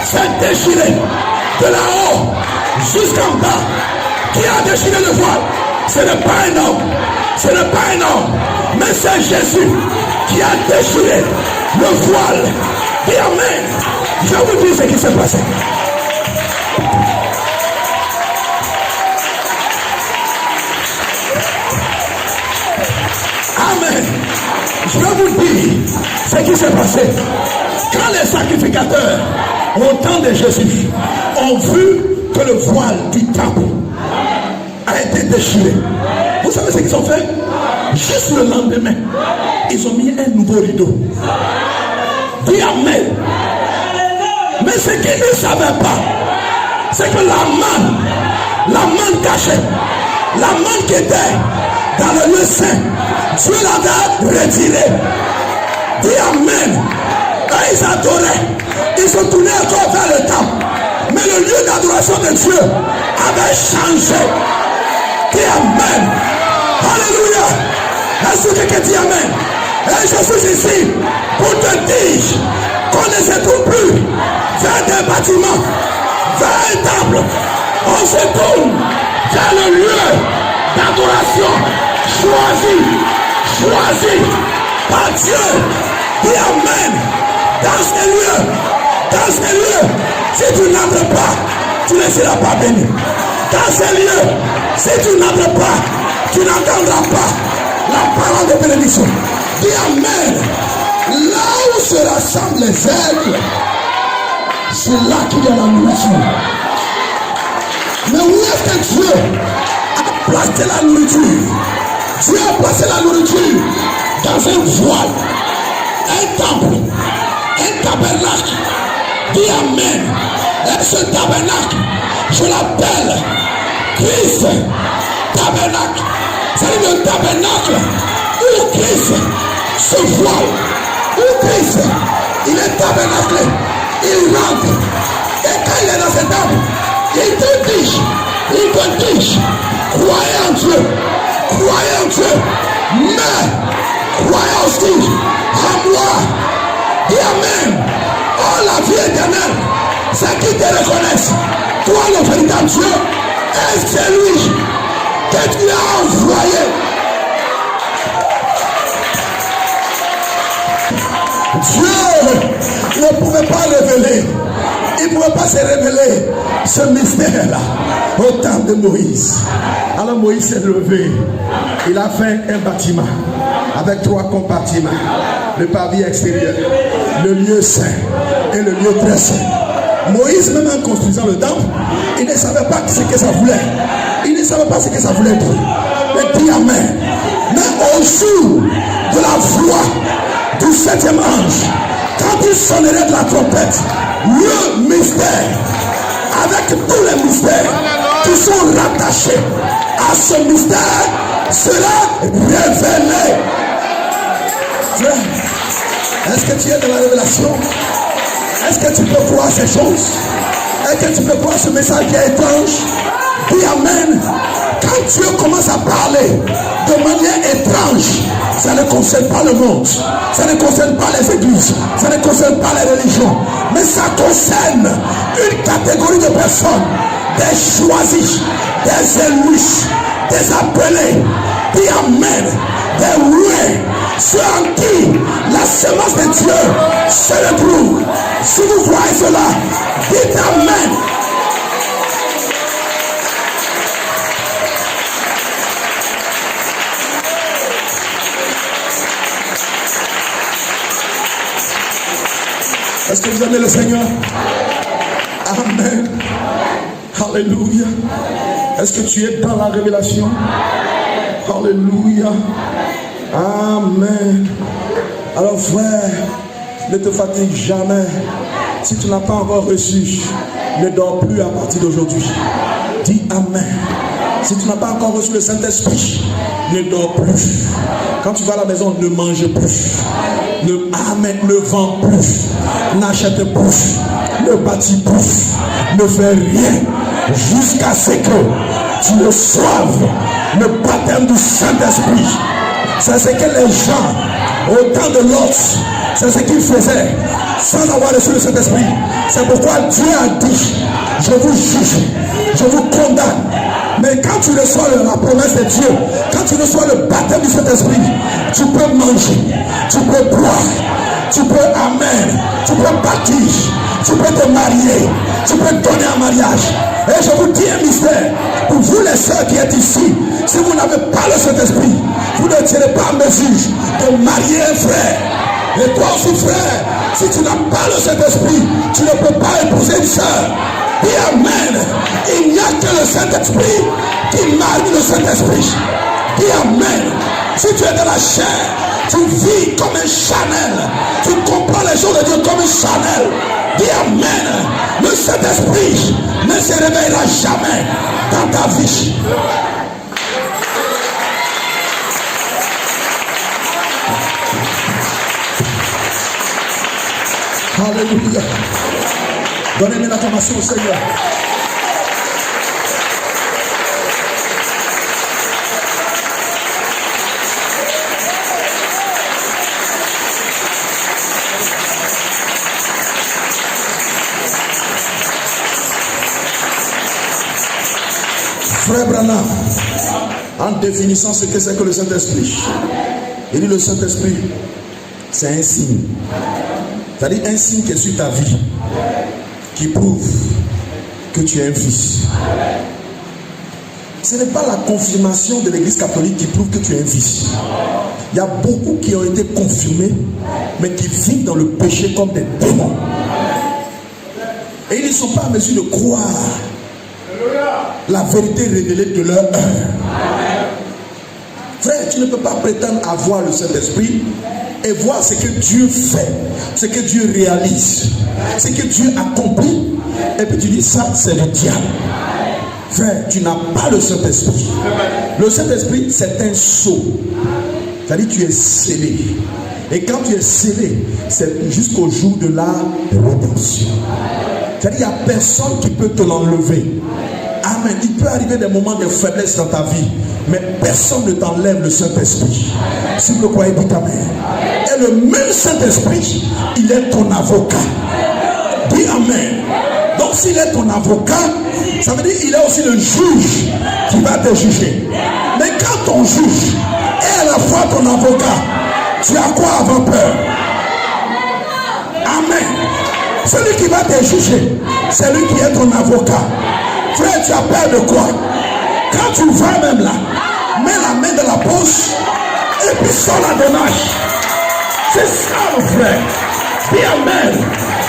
s'est déchiré de là-haut jusqu'en bas. Qui a déchiré le voile? Ce n'est pas un homme. Ce n'est pas un homme. Mais c'est Jésus qui a déchiré le voile. Dis amen. Je vais vous dire ce qui s'est passé. Amen. Je vais vous dire ce qui s'est passé. Quand les sacrificateurs, au temps de Jésus, ont vu que le voile du temple a été déchiré, vous savez ce qu'ils ont fait? Juste le lendemain, ils ont mis un nouveau rideau. Dis amen. Mais ce qu'ils ne savaient pas, c'est que la manne cachée, la manne qui était dans le lieu saint, Dieu l'avait retirée. Dis amen. Quand ils adoraient, ils se tournaient encore vers le temple. Mais le lieu d'adoration de Dieu avait changé. Dis amen. Alléluia. Est-ce que quelqu'un dit amen? Et je suis ici pour te dire qu'on ne se tourne plus vers des bâtiments, vers un temple. On se tourne vers le lieu d'adoration choisi par Dieu. Dis amen. Dans ces lieux, si tu n'entres pas, tu ne seras pas béni. Dans ces lieux, si tu n'entres pas, tu n'entendras pas la parole de bénédiction. Dis amen. Là où se rassemblent les aigles, c'est là qu'il y a la nourriture. Mais où est-ce que Dieu a placé la nourriture? Dieu a placé la nourriture dans un voile, un temple, un tabernacle. Dis amen. Et ce tabernacle, je l'appelle Christ tabernacle. C'est le tabernacle où Christ se voile, où Christ, il est tabernaclé, il rentre. Et quand il est dans cet temple, il te dit, croyez en Dieu, mais croyez aussi en moi. Dis amen. Oh, la vie éternelle, c'est qui te reconnaissent, toi le véritable Dieu, et c'est lui que tu as envoyé. Dieu ne pouvait pas révéler, il ne pouvait pas se révéler ce mystère-là au temps de Moïse. Alors Moïse s'est levé, il a fait un bâtiment avec 3 compartiments, le pavillon extérieur, le lieu saint et le lieu très saint. Moïse, même en construisant le temple, il ne savait pas ce que ça voulait. Il ne savait pas ce que ça voulait dire. Mais dis amen. Mais au jour de la voix du 7e ange, quand il sonnerait de la trompette, le mystère, avec tous les mystères qui sont rattachés à ce mystère, sera révélé. Est-ce que tu es dans la révélation? Est-ce que tu peux croire ces choses? Est-ce que tu peux croire ce message qui est étrange? Dis amen. Quand Dieu commence à parler de manière étrange, ça ne concerne pas le monde, ça ne concerne pas les églises, ça ne concerne pas les religions, mais ça concerne une catégorie de personnes, des choisis, des élus, des appelés. Dis amen. Des roués, ceux en qui la semence de Dieu se retrouve. Si vous croyez cela, dites amen. Est-ce que vous aimez le Seigneur? Amen. Alléluia. Est-ce que tu es dans la révélation? Alléluia. Amen. Alors frère, ne te fatigue jamais. Si tu n'as pas encore reçu, ne dors plus à partir d'aujourd'hui. Dis amen. Si tu n'as pas encore reçu le Saint-Esprit, ne dors plus. Quand tu vas à la maison, ne mange plus. Ne vends plus. N'achète plus. Ne bâtis plus. Ne fais rien jusqu'à ce que tu reçoives le baptême du Saint-Esprit. C'est ce que les gens, au temps de Lot, c'est ce qu'ils faisaient sans avoir reçu le Saint-Esprit. C'est pourquoi Dieu a dit je vous juge, je vous condamne. Mais quand tu reçois la promesse de Dieu, quand tu reçois le baptême du Saint-Esprit, tu peux manger, tu peux boire, tu peux amen, tu peux bâtir, tu peux te marier, tu peux donner un mariage. Et je vous dis un mystère, pour vous les sœurs qui êtes ici, si vous n'avez pas le Saint-Esprit, vous ne serez pas en mesure de marier un frère. Et toi aussi frère, si tu n'as pas le Saint-Esprit, tu ne peux pas épouser une sœur. Dis amen. Il n'y a que le Saint-Esprit qui marie le Saint-Esprit. Dis amen. Si tu es de la chair, tu vis comme un Chanel. Tu comprends les choses de Dieu comme un Chanel. Dis amen. Le Saint-Esprit ne se réveillera jamais dans ta vie. Alléluia. Donnez-moi l'acclamation au Seigneur. Frère Branham, en définissant ce que c'est que le Saint-Esprit, il dit le Saint-Esprit, c'est un signe. C'est-à-dire un signe qui est sur ta vie, qui prouve que tu es un fils. Ce n'est pas la confirmation de l'Église catholique qui prouve que tu es un fils. Il y a beaucoup qui ont été confirmés, mais qui vivent dans le péché comme des démons. Et ils ne sont pas en mesure de croire la vérité révélée de leur œuvre. Frère, tu ne peux pas prétendre avoir le Saint-Esprit et voir ce que Dieu fait, ce que Dieu réalise, ce que Dieu accomplit, et puis tu dis ça c'est le diable. Frère, tu n'as pas le Saint-Esprit. Le Saint-Esprit c'est un sceau, c'est-à-dire tu es scellé, et quand tu es scellé, c'est jusqu'au jour de la rédemption. C'est-à-dire il n'y a personne qui peut te l'enlever. Amen. Il peut arriver des moments de faiblesse dans ta vie, mais personne ne t'enlève le Saint-Esprit. Si vous le croyez, dites amen. Et le même Saint-Esprit, il est ton avocat. Dis amen. Donc s'il est ton avocat, ça veut dire qu'il est aussi le juge qui va te juger. Mais quand ton juge est à la fois ton avocat, tu as quoi avoir peur? Amen. Celui qui va te juger, c'est lui qui est ton avocat. Frère, tu as peur de quoi? Quand tu vas même là, mets la main dans la poche et puis sors la démarche. C'est ça mon frère. Dis amen.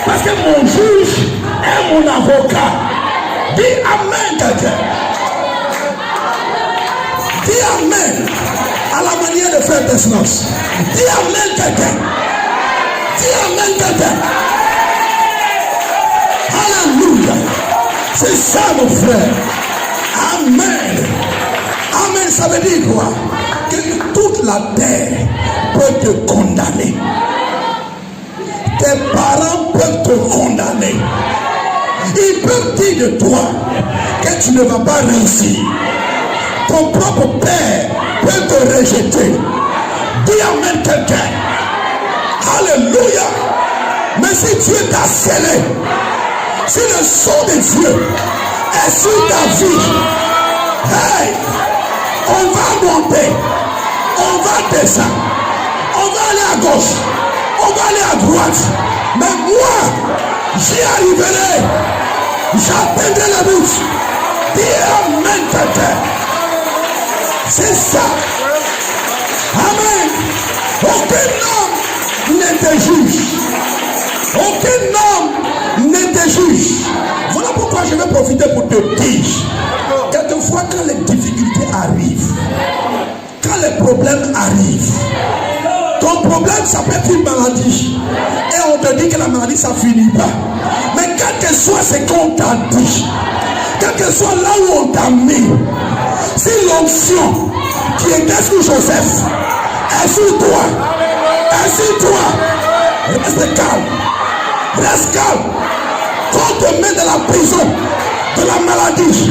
Parce que mon juge est mon avocat. Dis amen quelqu'un. Dis amen à la manière de faire des noces. Dis amen quelqu'un. Dis amen quelqu'un. Alléluia. C'est ça mon frère. Amen. Amen, ça veut dire quoi? Que toute la terre peut te condamner. Tes parents peuvent te condamner. Ils peuvent dire de toi que tu ne vas pas réussir. Ton propre père peut te rejeter. Dis amen quelqu'un. Alléluia. Mais si Dieu t'a scellé, si le sceau de Dieu est sur ta vie, hey, on va monter, on va descendre, on va aller à gauche, on va aller à droite. Mais moi, j'y arriverai, j'atteindrai le but. Dis amen quelqu'un. C'est ça. Amen. Aucun homme ne te juge. Aucun homme ne te juge. Voilà pourquoi je vais profiter pour te dire, quelquefois quand les difficultés arrivent, quand les problèmes arrivent, ton problème ça peut être une maladie et on te dit que la maladie ça finit pas. Mais quel que soit ce qu'on t'a dit, quel que soit là où on t'a mis, si l'onction qui était sur Joseph est sur toi, reste calme. Reste calme. Quand on te met dans la prison de la maladie,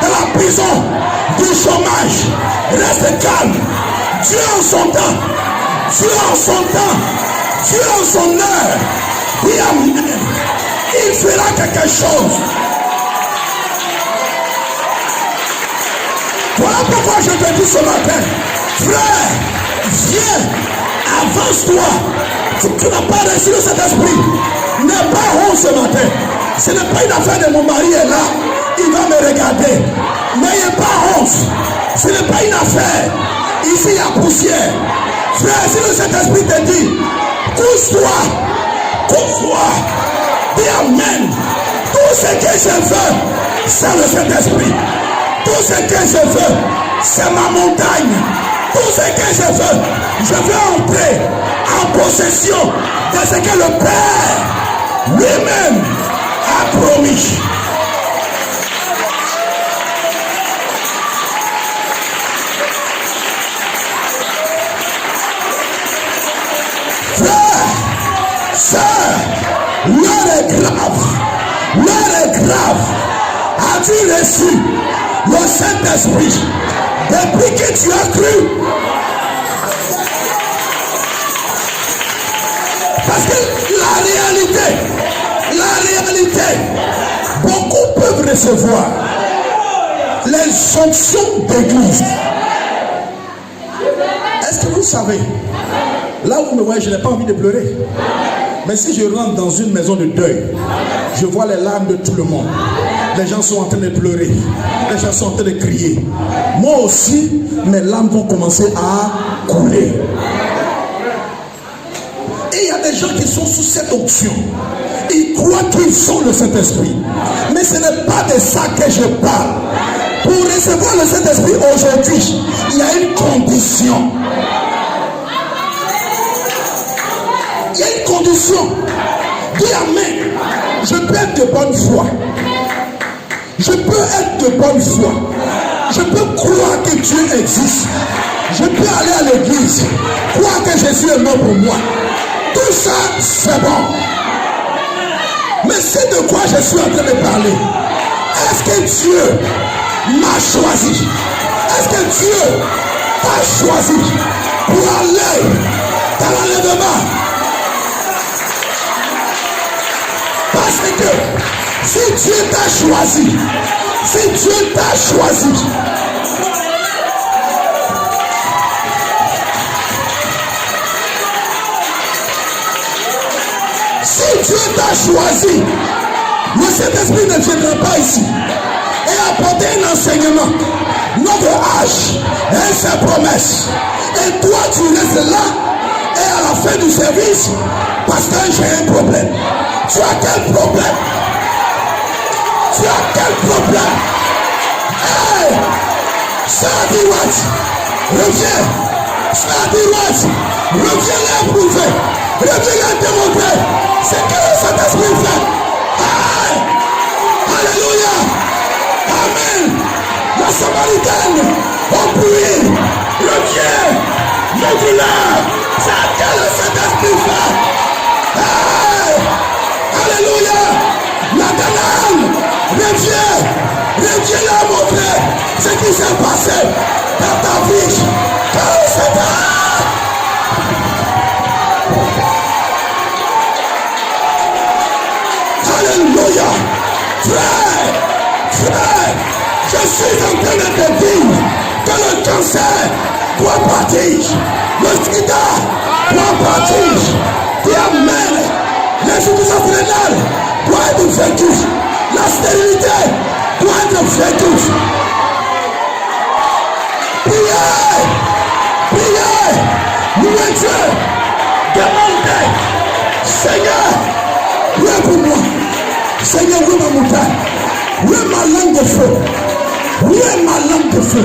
dans la prison du chômage, reste calme. Dieu en son temps, Dieu en son temps, Dieu en son heure. Dis amen. Il fera quelque chose. Voilà pourquoi je te dis ce matin, frère, viens, avance-toi. Si tu n'as pas reçu le Saint-Esprit, n'aie pas honte ce matin. Ce n'est pas une affaire de mon mari est là, il va me regarder. N'ayez pas honte. Ce n'est pas une affaire. Ici il y a poussière. Frère, si le Saint-Esprit te dit, couche-toi, dis amen. Tout ce que je veux, c'est le Saint-Esprit. Tout ce que je veux, c'est ma montagne. Tout ce que je veux entrer en possession de ce que le Père lui-même a promis. Frère, sœur, l'heure est grave. L'heure est grave. As-tu reçu le Saint-Esprit depuis que tu as cru? Parce que la réalité, beaucoup peuvent recevoir les onctions d'église. Est-ce que vous savez, là où vous me voyez, je n'ai pas envie de pleurer. Mais si je rentre dans une maison de deuil, je vois les larmes de tout le monde. Les gens sont en train de pleurer. Les gens sont en train de crier. Moi aussi, mes larmes vont commencer à couler. Et il y a des gens qui sont sous cette onction. Ils croient qu'ils ont le Saint-Esprit. Mais ce n'est pas de ça que je parle. Pour recevoir le Saint-Esprit aujourd'hui, il y a une condition. Il y a une condition. Dis amen. Je peux être de bonne foi. Je peux être de bonne foi. Je peux croire que Dieu existe. Je peux aller à l'église, croire que Jésus est mort pour moi. Tout ça, c'est bon. Mais c'est de quoi je suis en train de parler. Est-ce que Dieu m'a choisi? Est-ce que Dieu t'a choisi pour aller dans l'enlèvement? Parce que si Dieu t'a choisi, si Dieu t'a choisi, si Dieu t'a choisi, le Saint-Esprit ne viendra pas ici et apporter un enseignement. Notre âge et ses promesses. Et toi, tu restes là et à la fin du service, pasteur, j'ai un problème. Tu as quel problème? Tu as quel problème? Hey! Sadiwat, reviens. Sadiwat, reviens l'éprouver. Reviens la démontrer. C'est que le Saint-Esprit fait. Hey! Alléluia. Amen. La Samaritaine, au bruit. Reviens. Montre-leur. C'est que le Saint-Esprit fait. Hey! Alléluia. La Canaan, reviens leur montrer ce qui s'est passé dans ta vie. Car c'est Alléluia. Frère, je suis en train de te dire que le cancer doit partir. Le sida doit partir. Dis amen. L'insuffisance rénale doit être vaincue. La stérilité doit être vaincue. Priez, louez Dieu, demandez, Seigneur, priez pour moi. Seigneur, où est ma montagne? Où est ma langue de feu? Où est ma langue de feu?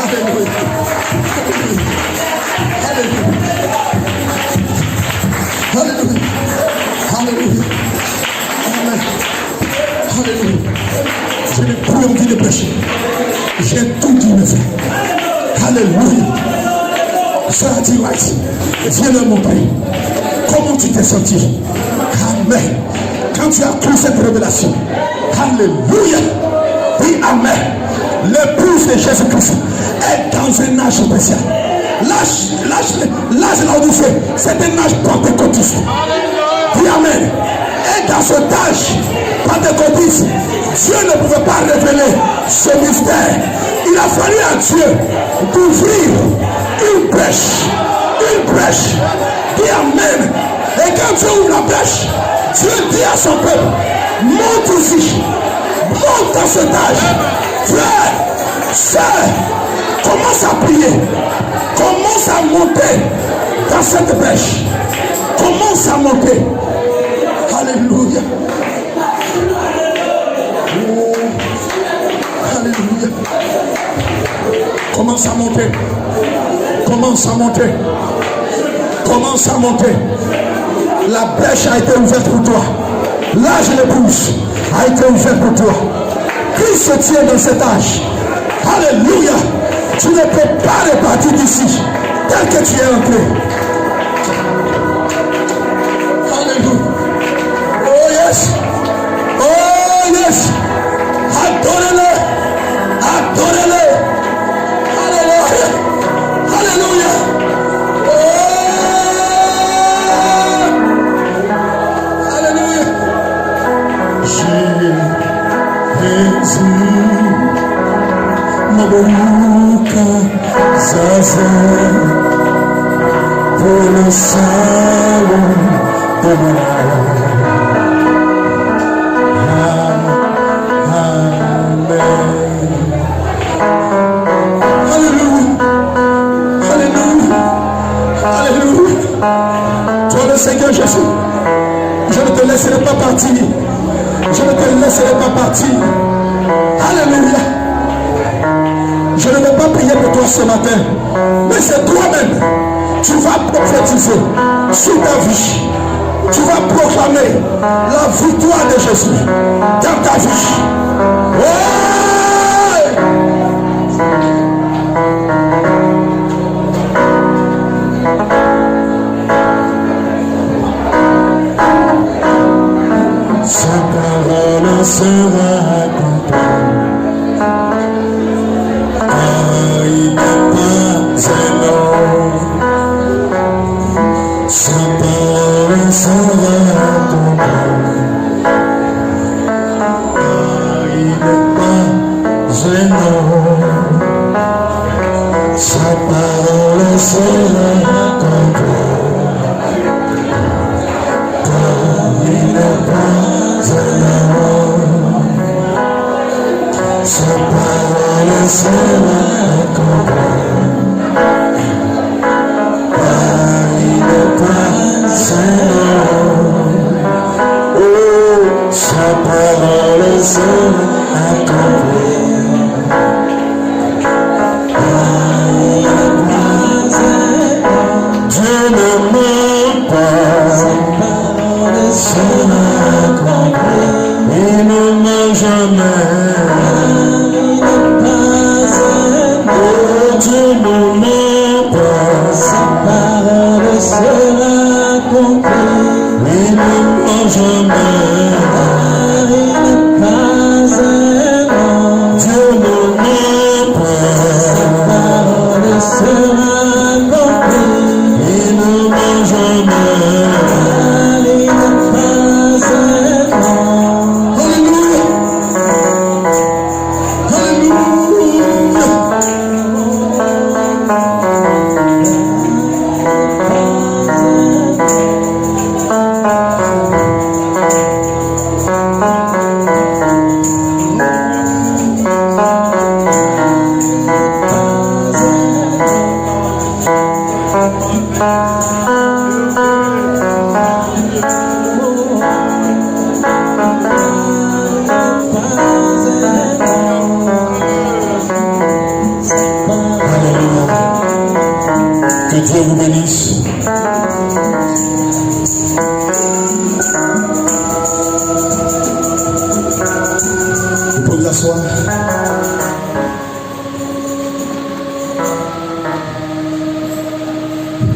Alléluia. Alléluia. Alléluia. Amen. Alléluia. Je n'ai plus envie de pécher. J'ai tout dit, mes frères. Alléluia. Ça a dit, right. Viens leur montrer comment tu t'es senti. Amen. Quand tu as cru cette révélation. Alléluia. Oui, amen. L'épouse de Jésus-Christ est dans un âge spécial. L'âge de l'Odyssée, c'est un âge pentecôtiste. Oui, amen. Et dans cet âge pentecôtiste, Moïse, Dieu ne pouvait pas révéler ce mystère. Il a fallu à Dieu d'ouvrir une brèche. Dis amen. Et quand Dieu ouvre la brèche, Dieu dit à son peuple, monte ici, monte dans cet âge. Frère, sœur, commence à prier. Commence à monter dans cette brèche. Commence à monter. Alléluia. Oh, alléluia. Commence à monter. Commence à monter. Commence à monter. La brèche a été ouverte pour toi. L'âge de l'épouse a été ouvert pour toi. Christ se tient dans cet âge. Alléluia. Tu ne peux pas repartir d'ici tel que tu es entré. Alléluia. Oh yes. Oh yes. Adorez-le. Adorez-le. Alléluia. Alléluia. Oh. Alléluia. Jésus. Mabuka Zaza pour le salut de mon âme. Amen. Alléluia. Alléluia. Alléluia. Toi le Seigneur Jésus, je ne te laisserai pas partir. Je ne te laisserai pas partir. Alléluia. Je ne vais pas prier pour toi ce matin, mais c'est toi-même. Tu vas prophétiser sur ta vie. Tu vas proclamer la victoire de Jésus dans ta vie. Ouais! Sa parole sera accomplie.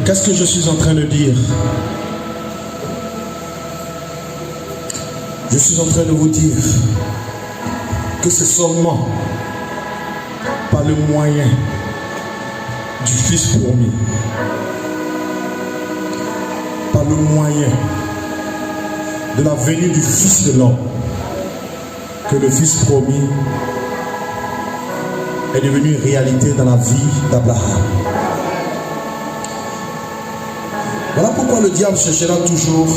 Qu'est-ce que je suis en train de dire? Je suis en train de vous dire que c'est seulement par le moyen du Fils promis, par le moyen de la venue du Fils de l'homme, que le Fils promis est devenu une réalité dans la vie d'Abraham. Voilà pourquoi le diable cherchera toujours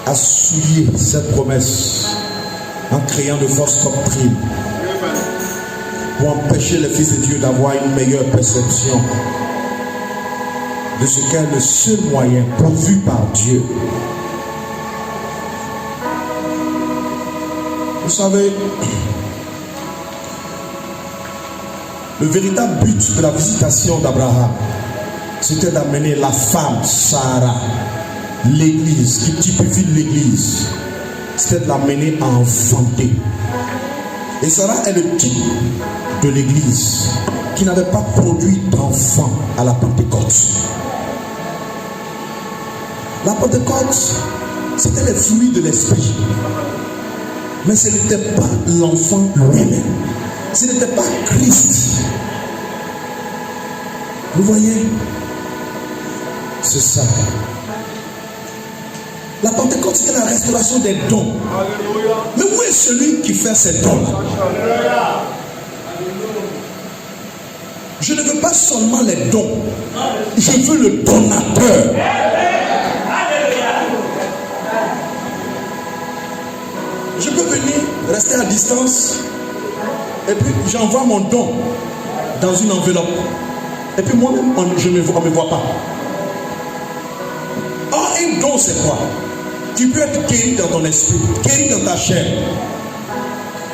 à souiller cette promesse en créant de fausses doctrines pour empêcher les fils de Dieu d'avoir une meilleure perception de ce qu'est le seul moyen pourvu par Dieu. Vous savez, le véritable but de la visitation d'Abraham, c'était d'amener la femme Sarah, l'église, qui typifie l'église, c'était de l'amener à enfanter. Et Sarah est le type de l'église qui n'avait pas produit d'enfant à la Pentecôte. La Pentecôte, c'était les fruits de l'esprit. Mais ce n'était pas l'enfant lui-même. Ce n'était pas Christ. Vous voyez? C'est ça. La Pentecôte, c'était la restauration des dons. Mais où est celui qui fait ces dons-là? Je ne veux pas seulement les dons. Je veux le donateur. Je peux venir, rester à distance, et puis j'envoie mon don dans une enveloppe. Et puis moi-même, on ne me voit pas. Or, un don, c'est quoi? Tu peux être guéri dans ton esprit, guéri dans ta chair.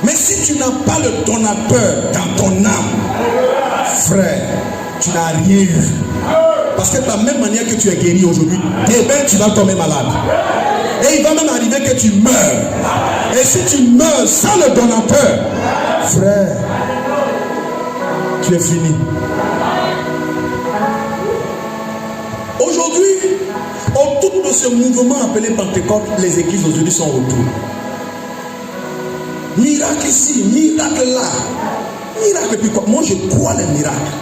Mais si tu n'as pas le donateur dans ton âme, frère, tu n'as rien eu. Parce que de la même manière que tu es guéri aujourd'hui, demain tu vas tomber malade. Et il va même arriver que tu meurs. Et si tu meurs sans le donateur, frère, tu es fini. Aujourd'hui, autour de ce mouvement appelé Pentecôte, les églises aujourd'hui sont autour. Miracle ici, miracle là. Miracle, puis quoi? Moi je crois les miracles.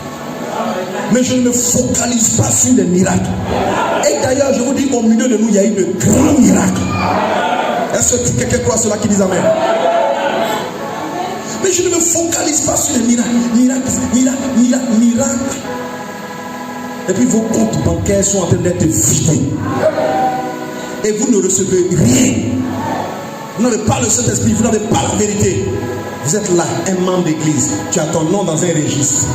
Mais je ne me focalise pas sur les miracles. Et d'ailleurs, je vous dis, au milieu de nous, il y a eu de grands miracles. Est-ce que quelqu'un croit cela qui dit amen? Mais je ne me focalise pas sur les miracles. Miracles. Et puis vos comptes bancaires sont en train d'être vidés. Et vous ne recevez rien. Vous n'avez pas le Saint-Esprit, vous n'avez pas la vérité. Vous êtes là, un membre d'église. Tu as ton nom dans un registre.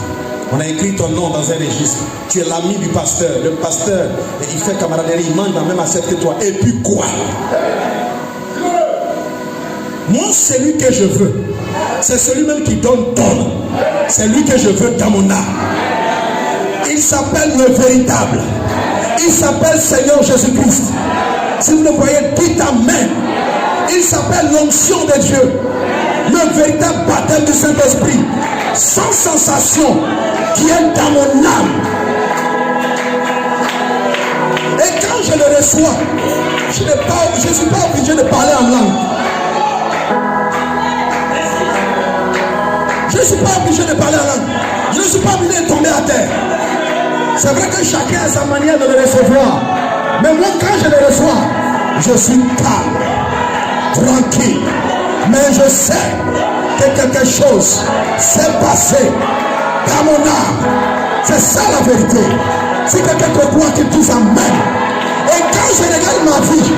On a écrit ton nom dans un registre. Tu es l'ami du pasteur. Le pasteur, il fait camaraderie, il mange la même assiette que toi. Et puis quoi? Moi, celui que je veux, c'est celui-même qui donne. C'est lui que je veux dans mon âme. Il s'appelle le véritable. Il s'appelle Seigneur Jésus-Christ. Si vous le voyez, dites amen. Il s'appelle l'onction de Dieu. Le véritable baptême du Saint-Esprit. Sans sensation, qui est dans mon âme. Et quand je le reçois, je ne suis pas obligé de parler en langue. Je ne suis pas obligé de parler en langue. Je ne suis pas obligé de tomber à terre. C'est vrai que chacun a sa manière de le recevoir. Mais moi, quand je le reçois, je suis calme, tranquille. Mais je sais que quelque chose s'est passé dans mon âme. C'est ça la vérité. Si quelqu'un peut croire qu'il dise amen. Et quand je regarde ma vie,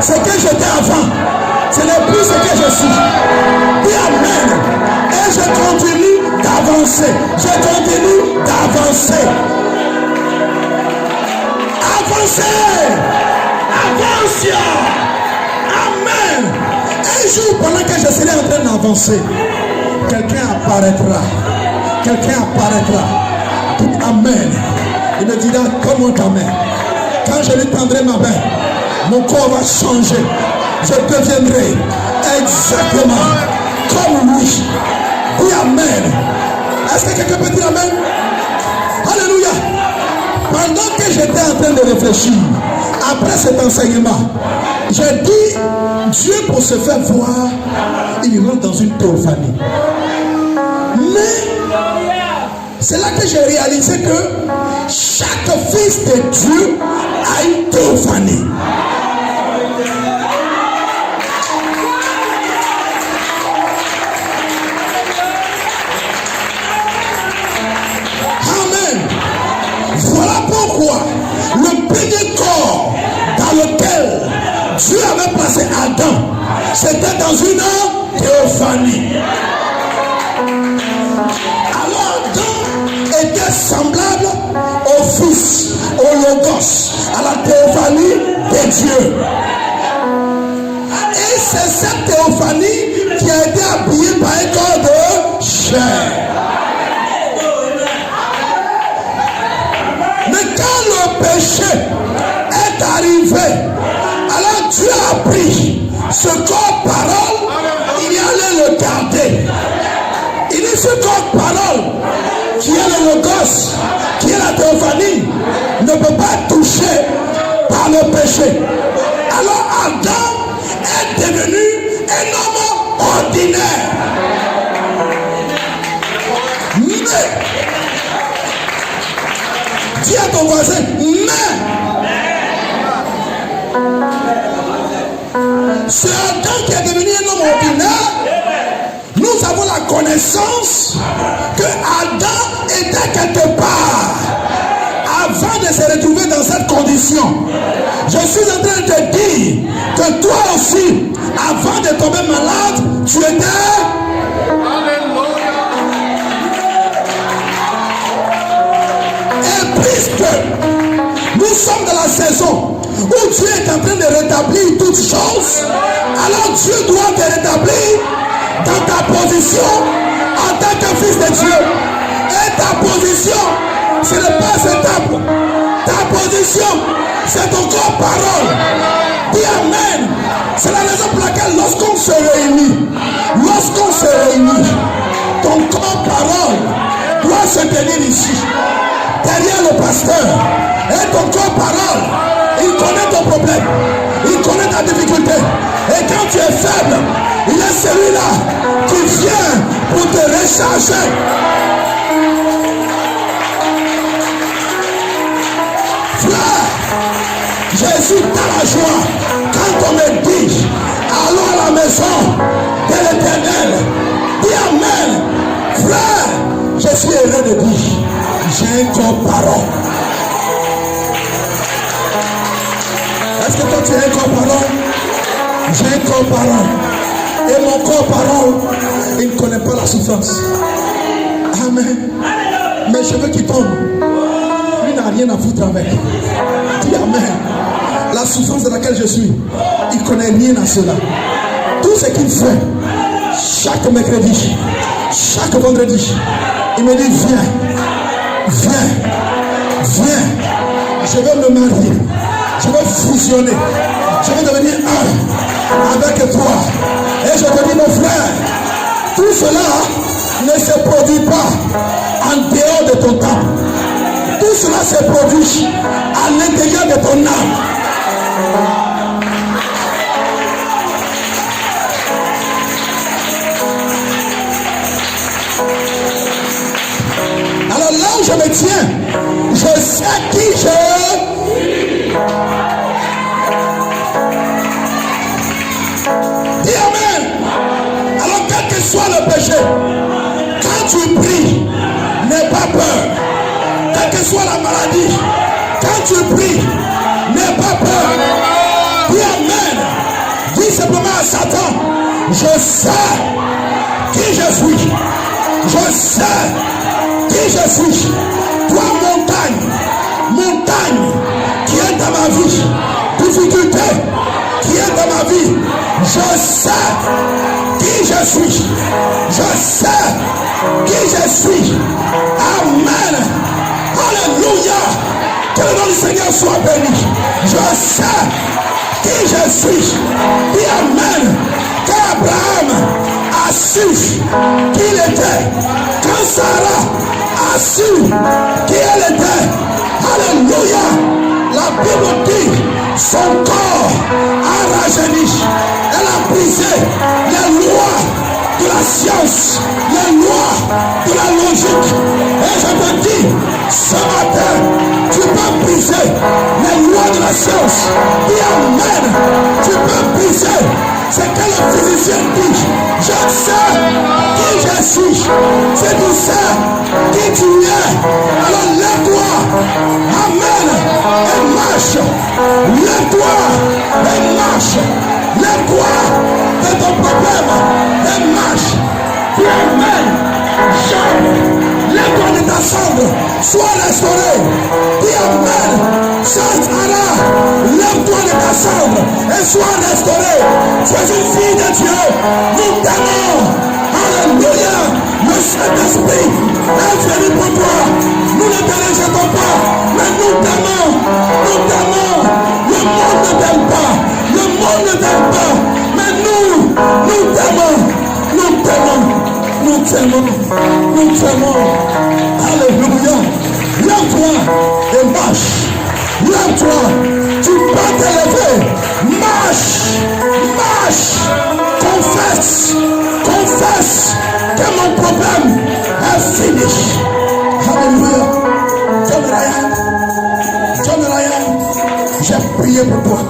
ce que j'étais avant, ce n'est plus ce que je suis. Dis amen. Et je continue d'avancer. Avancez. Amen. Un jour, pendant que je serai en train d'avancer, quelqu'un apparaîtra. Tout amen. Il me dira comment amen. Quand je lui tendrai ma main, mon corps va changer. Je deviendrai exactement comme lui. Dis amen. Est-ce que quelqu'un peut dire amen? Alléluia. Pendant que j'étais en train de réfléchir, après cet enseignement, j'ai dit, Dieu pour se faire voir, il rentre dans une théophanie. Mais c'est là que j'ai réalisé que chaque fils de Dieu a une théophanie. dans une théophanie. Alors Adam était semblable au Fils, au Logos, à la théophanie de Dieu. Et c'est cette théophanie qui a été habillée par un corps de chair. Mais quand le péché est arrivé, alors Dieu a pris ce corps parole, il allait le garder. Il dit ce corps parole, qui est le Logos, qui est la théophanie, ne peut pas être touché par le péché. Alors Adam est devenu un homme ordinaire. Mais, dis à ton voisin, c'est Adam qui est devenu un homme ordinaire. Nous avons la connaissance que Adam était quelque part avant de se retrouver dans cette condition. Je suis en train de te dire que toi aussi, avant de tomber malade, tu étais. Et puisque nous sommes dans la saison où Dieu est en train de rétablir toutes choses, alors Dieu doit te rétablir dans ta position en tant que fils de Dieu. Et ta position, ce n'est pas cette table. Ta position, c'est ton corps parole. Dis Amen. C'est la raison pour laquelle lorsqu'on se réunit, ton corps parole doit se tenir ici, derrière le pasteur. Et ton corps parole, il connaît ton problème, il connaît ta difficulté. Et quand tu es faible, il est celui-là qui vient pour te recharger. Frère, Jésus dans la joie. Quand on me dit, allons à la maison de l'Éternel, dis Amen. Frère, je suis heureux de dire, j'ai un corps parole. Est-ce que toi tu as un corps parole? J'ai un corps parole. Et mon corps parole, il ne connaît pas la souffrance. Amen. Mes cheveux qui tombent, lui n'a rien à foutre avec. Dis Amen. La souffrance dans laquelle je suis, il ne connaît rien à cela. Tout ce qu'il fait, chaque mercredi, chaque vendredi, il me dit viens, je vais me marier, je vais fusionner, je vais devenir un avec toi. Et je te dis mon frère, tout cela ne se produit pas en dehors de ton temps. Tout cela se produit à l'intérieur de ton âme. Alors là où je me tiens, je sais qui je suis. Dis Amen. Alors quel que soit le péché, quand tu pries, n'aie pas peur. Quelle que soit la maladie, quand tu pries, n'aie pas peur. Dis Amen. Dis simplement à Satan, je sais qui je suis. Je sais qui je suis. Toi montagne qui est dans ma vie, difficulté qui est dans ma vie, je sais qui je suis. Je sais qui je suis. Amen. Alléluia. Que le nom du Seigneur soit béni. Je sais qui je suis. Dis Amen. Qu'Abraham a su qui il était. Quand Sarah a su qui elle était. Alléluia. La Bible dit son corps a rajeuni. Elle a brisé les lois de la science, les lois de la logique. Et je te dis, ce matin, tu peux briser les lois de la science. Dis Amen. Tu peux briser ce que le physicien dit. Je sais qui je suis. C'est tu sais qui tu es. Alors lève-toi. Amen. Et marche. Lève-toi et marche. Lève-toi de ton problème et marche. Dis Amen. Jean, lève-toi de ta chambre, sois restauré. Dis Amen. Chante Allah, lève-toi de ta chambre et sois restauré. Tu es une fille de Dieu. Nous t'aimons. Alléluia. Le Saint-Esprit est venu pour toi. Nous ne te rejetons pas, mais nous t'aimons. Nous t'aimons. Le monde ne t'aime pas. Le monde ne t'aime pas. Mais nous t'aimons. Nous t'aimons. Nous t'aimons. Nous t'aimons. Alléluia. Lève-toi et marche. Lève-toi. Tu peux t'élever. Marche. Marche. Confesse. Confesse que mon problème est fini. Alléluia. John Ryan, j'ai prié pour toi.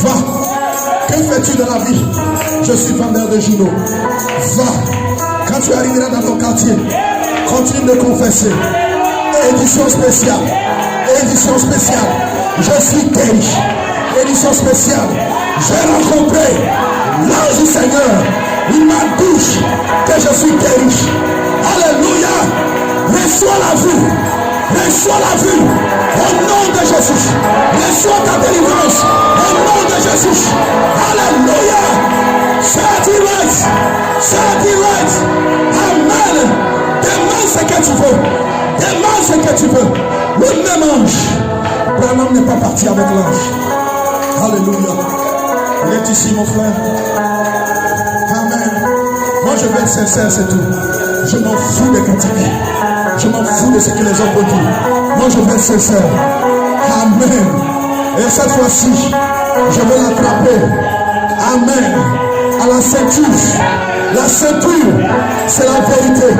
Va. Que fais-tu de la vie? Je suis vendeur de journaux. Va. Quand tu arriveras dans ton quartier, continue de confesser. Édition spéciale. Édition spéciale. Je suis guéri. Édition spéciale. J'ai rencontré l'ange du Seigneur. Il m'a dit que je suis guéri. Alléluia. Reçois la vue. Reçois la vue. Au nom de Jésus. Reçois ta délivrance. Au nom de Jésus. Alléluia. C'est direct. C'est direct. Amen. Demande ce que tu veux. Demande ce que tu veux. Le même ange. Branham n'est pas parti avec l'ange. Alléluia. Il est ici, mon frère. Amen. Moi, je vais être sincère, c'est tout. Je m'en fous des critiques. Je m'en fous de ce que les autres disent. Moi, je vais être sincère. Amen. Et cette fois-ci, je vais l'attraper. Amen. À la ceinture. La ceinture, c'est la vérité.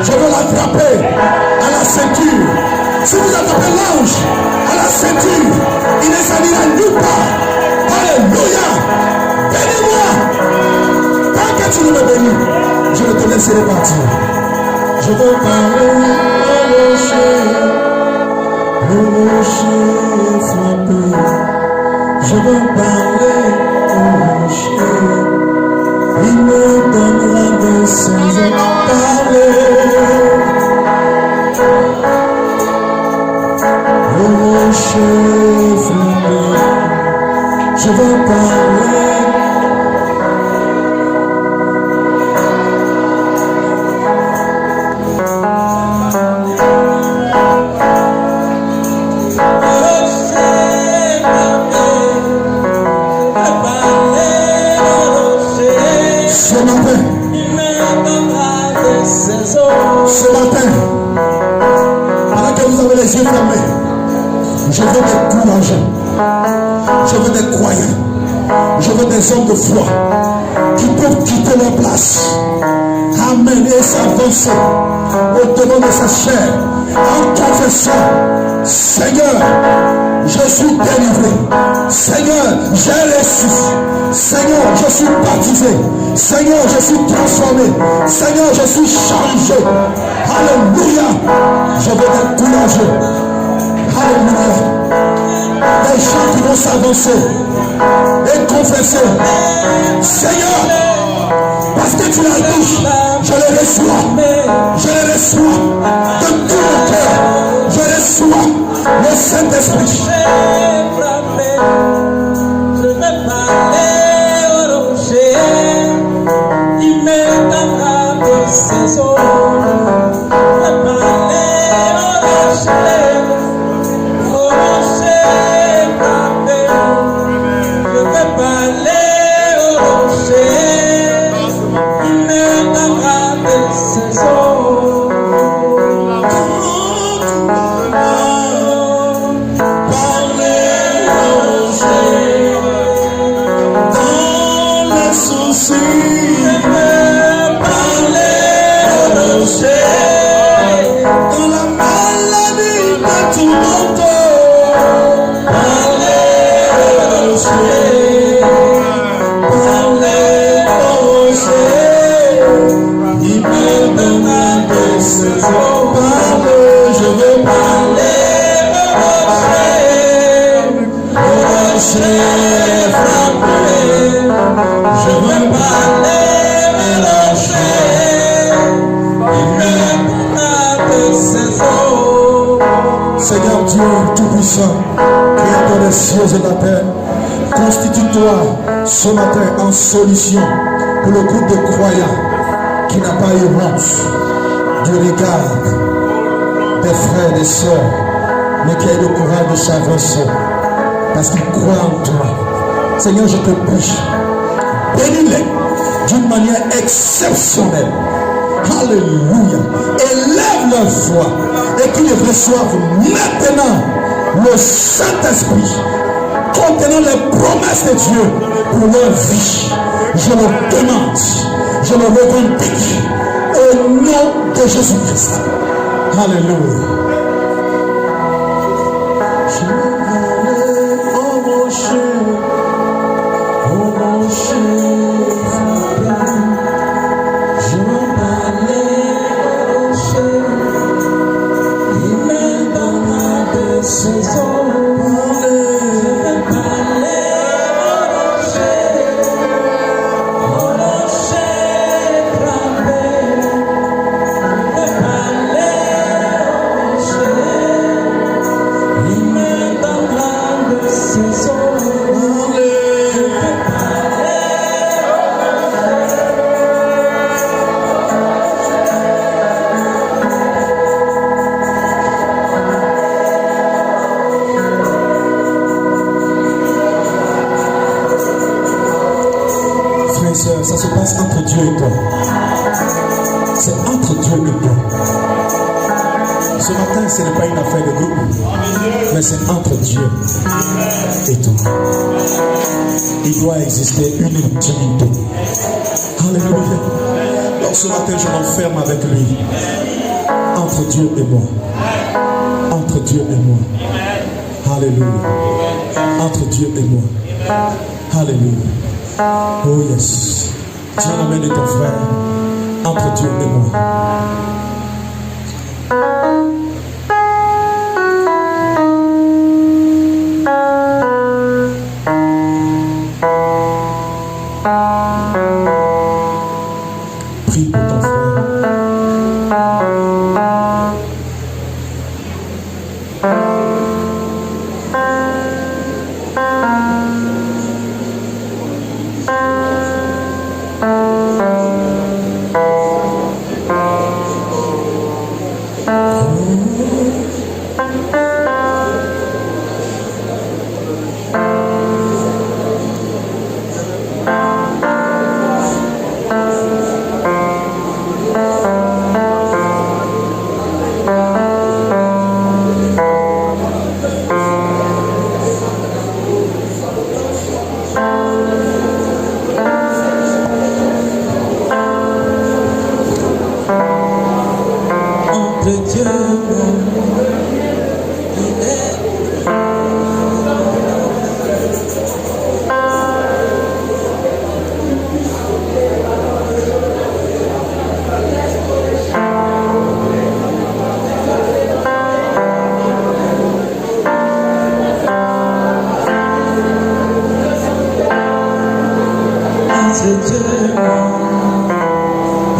Je vais l'attraper à la ceinture. Si vous attrapez l'ange à la ceinture, il ne s'en ira nulle part. Alléluia. Bénis-moi. Tant que tu ne me bénis, je ne te laisserai partir. Je veux parler au rocher frappé. Je veux parler au rocher. Il me donnera de ses eaux. Parler au rocher frappé. Je veux parler. Ce matin, pendant que vous avez les yeux fermés, je veux des courageux, je veux des croyants, je veux des hommes de foi qui peuvent quitter leur place, amen, et s'avancer au-devant de sa chair en confessant: Seigneur, je suis délivré. Seigneur, j'ai reçu. Seigneur, je suis baptisé. Seigneur, je suis transformé. Seigneur, je suis changé. Alléluia. Je veux être courageux. Alléluia. Les gens qui vont s'avancer et confesser: Seigneur, parce que tu l'as dit, je le reçois. Je le reçois de tout mon cœur. Je reçois le Saint-Esprit. Je vais parler au rocher. Il me donnera de ses eaux. Je vais parler au rocher. Au rocher frappé. Je vais parler au rocher. Il me donnera de ses eaux. Je veux cieux et la terre. Constitue-toi ce matin en solution pour le groupe de croyants qui n'a pas eu honte du regard des frères et des sœurs, mais qui a eu le courage de s'avancer parce qu'ils croient en toi. Seigneur, je te prie, bénis-les d'une manière exceptionnelle. Alléluia. Élève leur foi et qu'ils reçoivent maintenant le Saint-Esprit contenant les promesses de Dieu pour leur vie. Je le demande, je le revendique au nom de Jésus-Christ. Alléluia. Je vais en marcher, je vais aller marcher, il me donnera de ses eaux. Ça se passe entre Dieu et toi. C'est entre Dieu et toi. Ce matin, ce n'est pas une affaire de groupe, mais c'est entre Dieu et toi. Il doit exister une intimité. Alléluia. Donc ce matin, je m'enferme avec lui. Entre Dieu et moi. Entre Dieu et moi. Alléluia. Entre Dieu et moi. Alléluia. Oh yes. Tiens la main de ton frère entre Dieu et moi. Prie pour ton frère.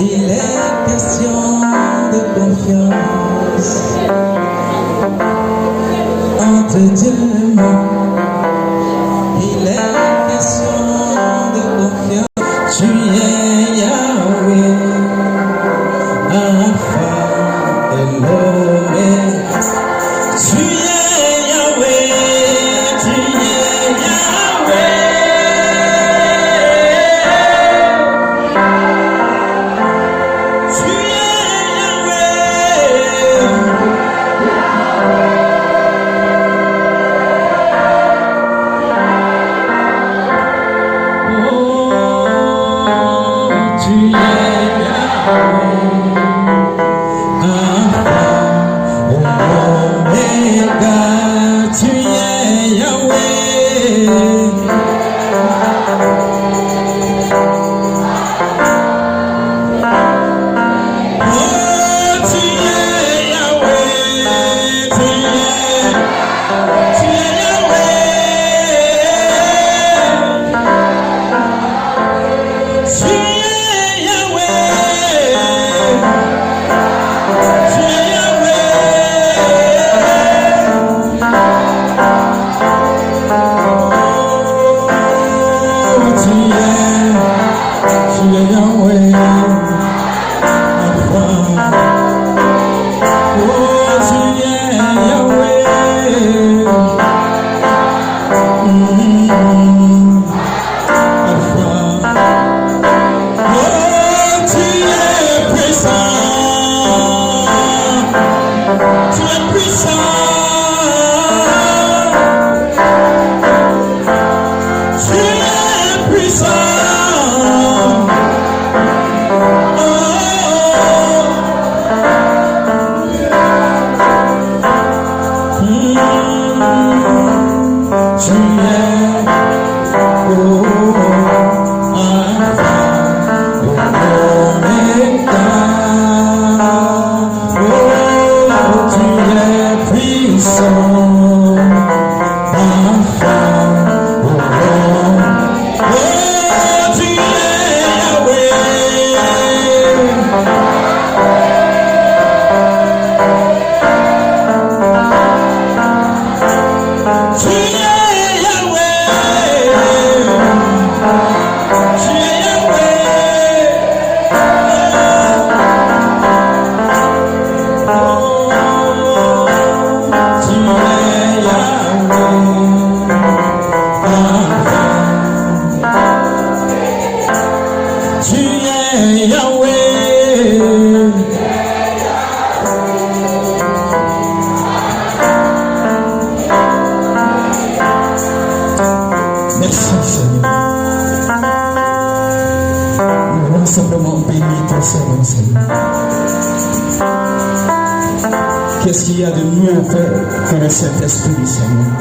Il est question de confiance entre Dieu et moi. Il est question de confiance. Tu es Yahweh, Alpha et l'Oméga. Tu es Yahweh, tu es Yahweh. Qu'est-ce qu'il y a de mieux, Père, que le Saint-Esprit, Seigneur?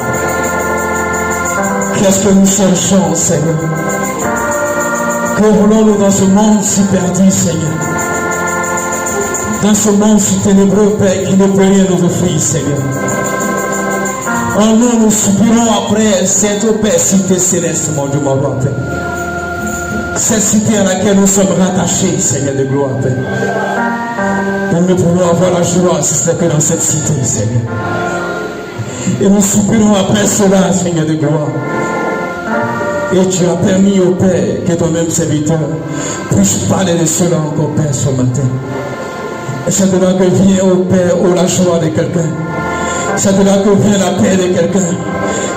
Qu'est-ce que nous cherchons, Seigneur? Que voulons-nous dans ce monde si perdu, Seigneur? Dans ce monde si ténébreux, Père, qui ne peut rien nous offrir, Seigneur. En nous, nous soupirons après cette Père, cité céleste, mon Dieu, mon roi, Père. Cette cité à laquelle nous sommes rattachés, Seigneur de gloire, Père. Nous ne pouvons avoir la joie si ce n'est que dans cette cité, Seigneur. Et nous soupirons après cela, Seigneur de gloire. Et tu as permis au Père que ton même serviteur puisse parler de cela encore, Père, ce matin. Et c'est de là que vient, au Père, la joie de quelqu'un. C'est de là que vient la paix de quelqu'un.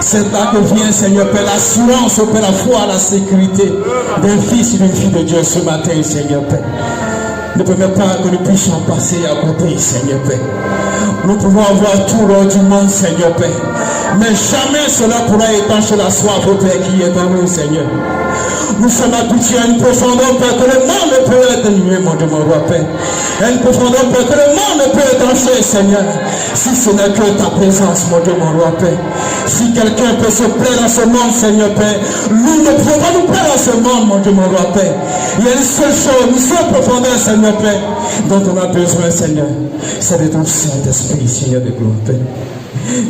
C'est là que vient, Seigneur Père, l'assurance, Père, la foi, la sécurité d'un fils et d'une fille de Dieu ce matin, Seigneur Père. Ne permets pas que nous puissions passer à côté, Seigneur Père. Nous pouvons avoir tout l'or du monde, Seigneur Père. Mais jamais cela pourra étancher la soif, au Père, qui est en nous, Seigneur. Nous sommes habitués à une profondeur, Père, que le monde ne peut atténuer, mon Dieu, mon roi, Père. À une profondeur, Père, que le monde ne peut étancher, Seigneur. Si ce n'est que ta présence, mon Dieu, mon roi, Père. Si quelqu'un peut se plaire dans ce monde, Seigneur Père, nous ne pouvons pas nous plaire dans ce monde, mon Dieu, mon roi, Père. Il y a une seule chose, une seule profondeur, Seigneur Père, dont on a besoin, Seigneur. C'est de ton Saint-Esprit, Seigneur de gloire, Père.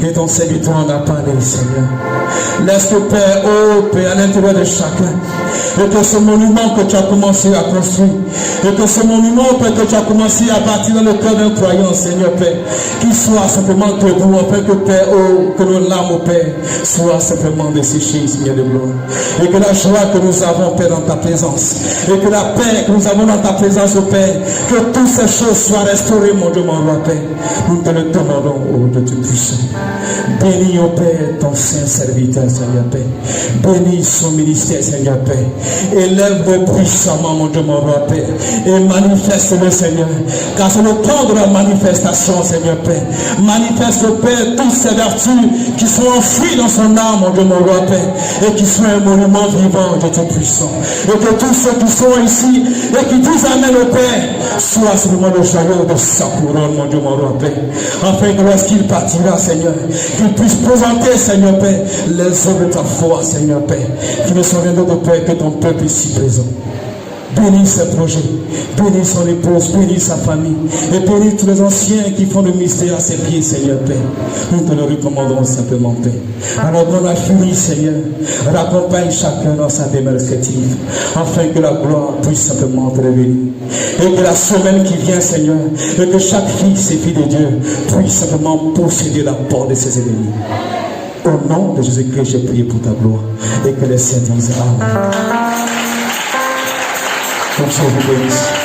Et ton serviteur en a parlé, Seigneur. Laisse le Père, oh Père, à l'intérieur de chacun. Et que ce monument que tu as commencé à construire, et que ce monument, Père, que tu as commencé à bâtir dans le cœur d'un croyant, Seigneur Père, qu'il soit simplement debout, afin que Père, oh, que nos larmes, oh Père, soient simplement desséchées, Seigneur de gloire. Et que la joie que nous avons, Père, dans ta présence, et que la paix que nous avons dans ta présence, oh Père, que toutes ces choses soient restaurées, mon Dieu, mon roi, Père. Nous te le demandons, oh Dieu Tout-Puissant. Bénis, oh Père, ton saint serviteur, Seigneur Père. Bénis son ministère, Seigneur Père. Élève-le puissamment, mon Dieu, mon roi, Père. Et manifeste-le, Seigneur. Car c'est le temps de la manifestation, Seigneur Père. Manifeste, Père, toutes ces vertus qui sont enfouies dans son âme, mon Dieu, mon roi, Père. Et qui sont un monument vivant, Dieu Tout-Puissant. Et que tous ceux qui sont ici et qui disent Amen au Père soient simplement le joyau de sa couronne, mon Dieu, mon roi, Père. Afin que lorsqu'il partira, Seigneur, qu'il puisse présenter, Seigneur Père, les œuvres de ta foi, Seigneur Père, qui ne sont rien d'autre, Père, que ton peuple ici présent. Bénis ses projets, bénis son épouse, bénis sa famille, et bénis tous les anciens qui font le mystère à ses pieds, Seigneur Père. Nous te le recommandons simplement, Père. Alors qu'on a fini, Seigneur, raccompagne chacun dans sa démarche chrétienne, afin que la gloire puisse simplement te révéler. Et que la semaine qui vient, Seigneur, et que chaque fils et fille de Dieu puisse simplement posséder la porte de ses ennemis. Au nom de Jésus-Christ, j'ai prié pour ta gloire, et que les saints disent Amen. Comme ça, vous bénisse.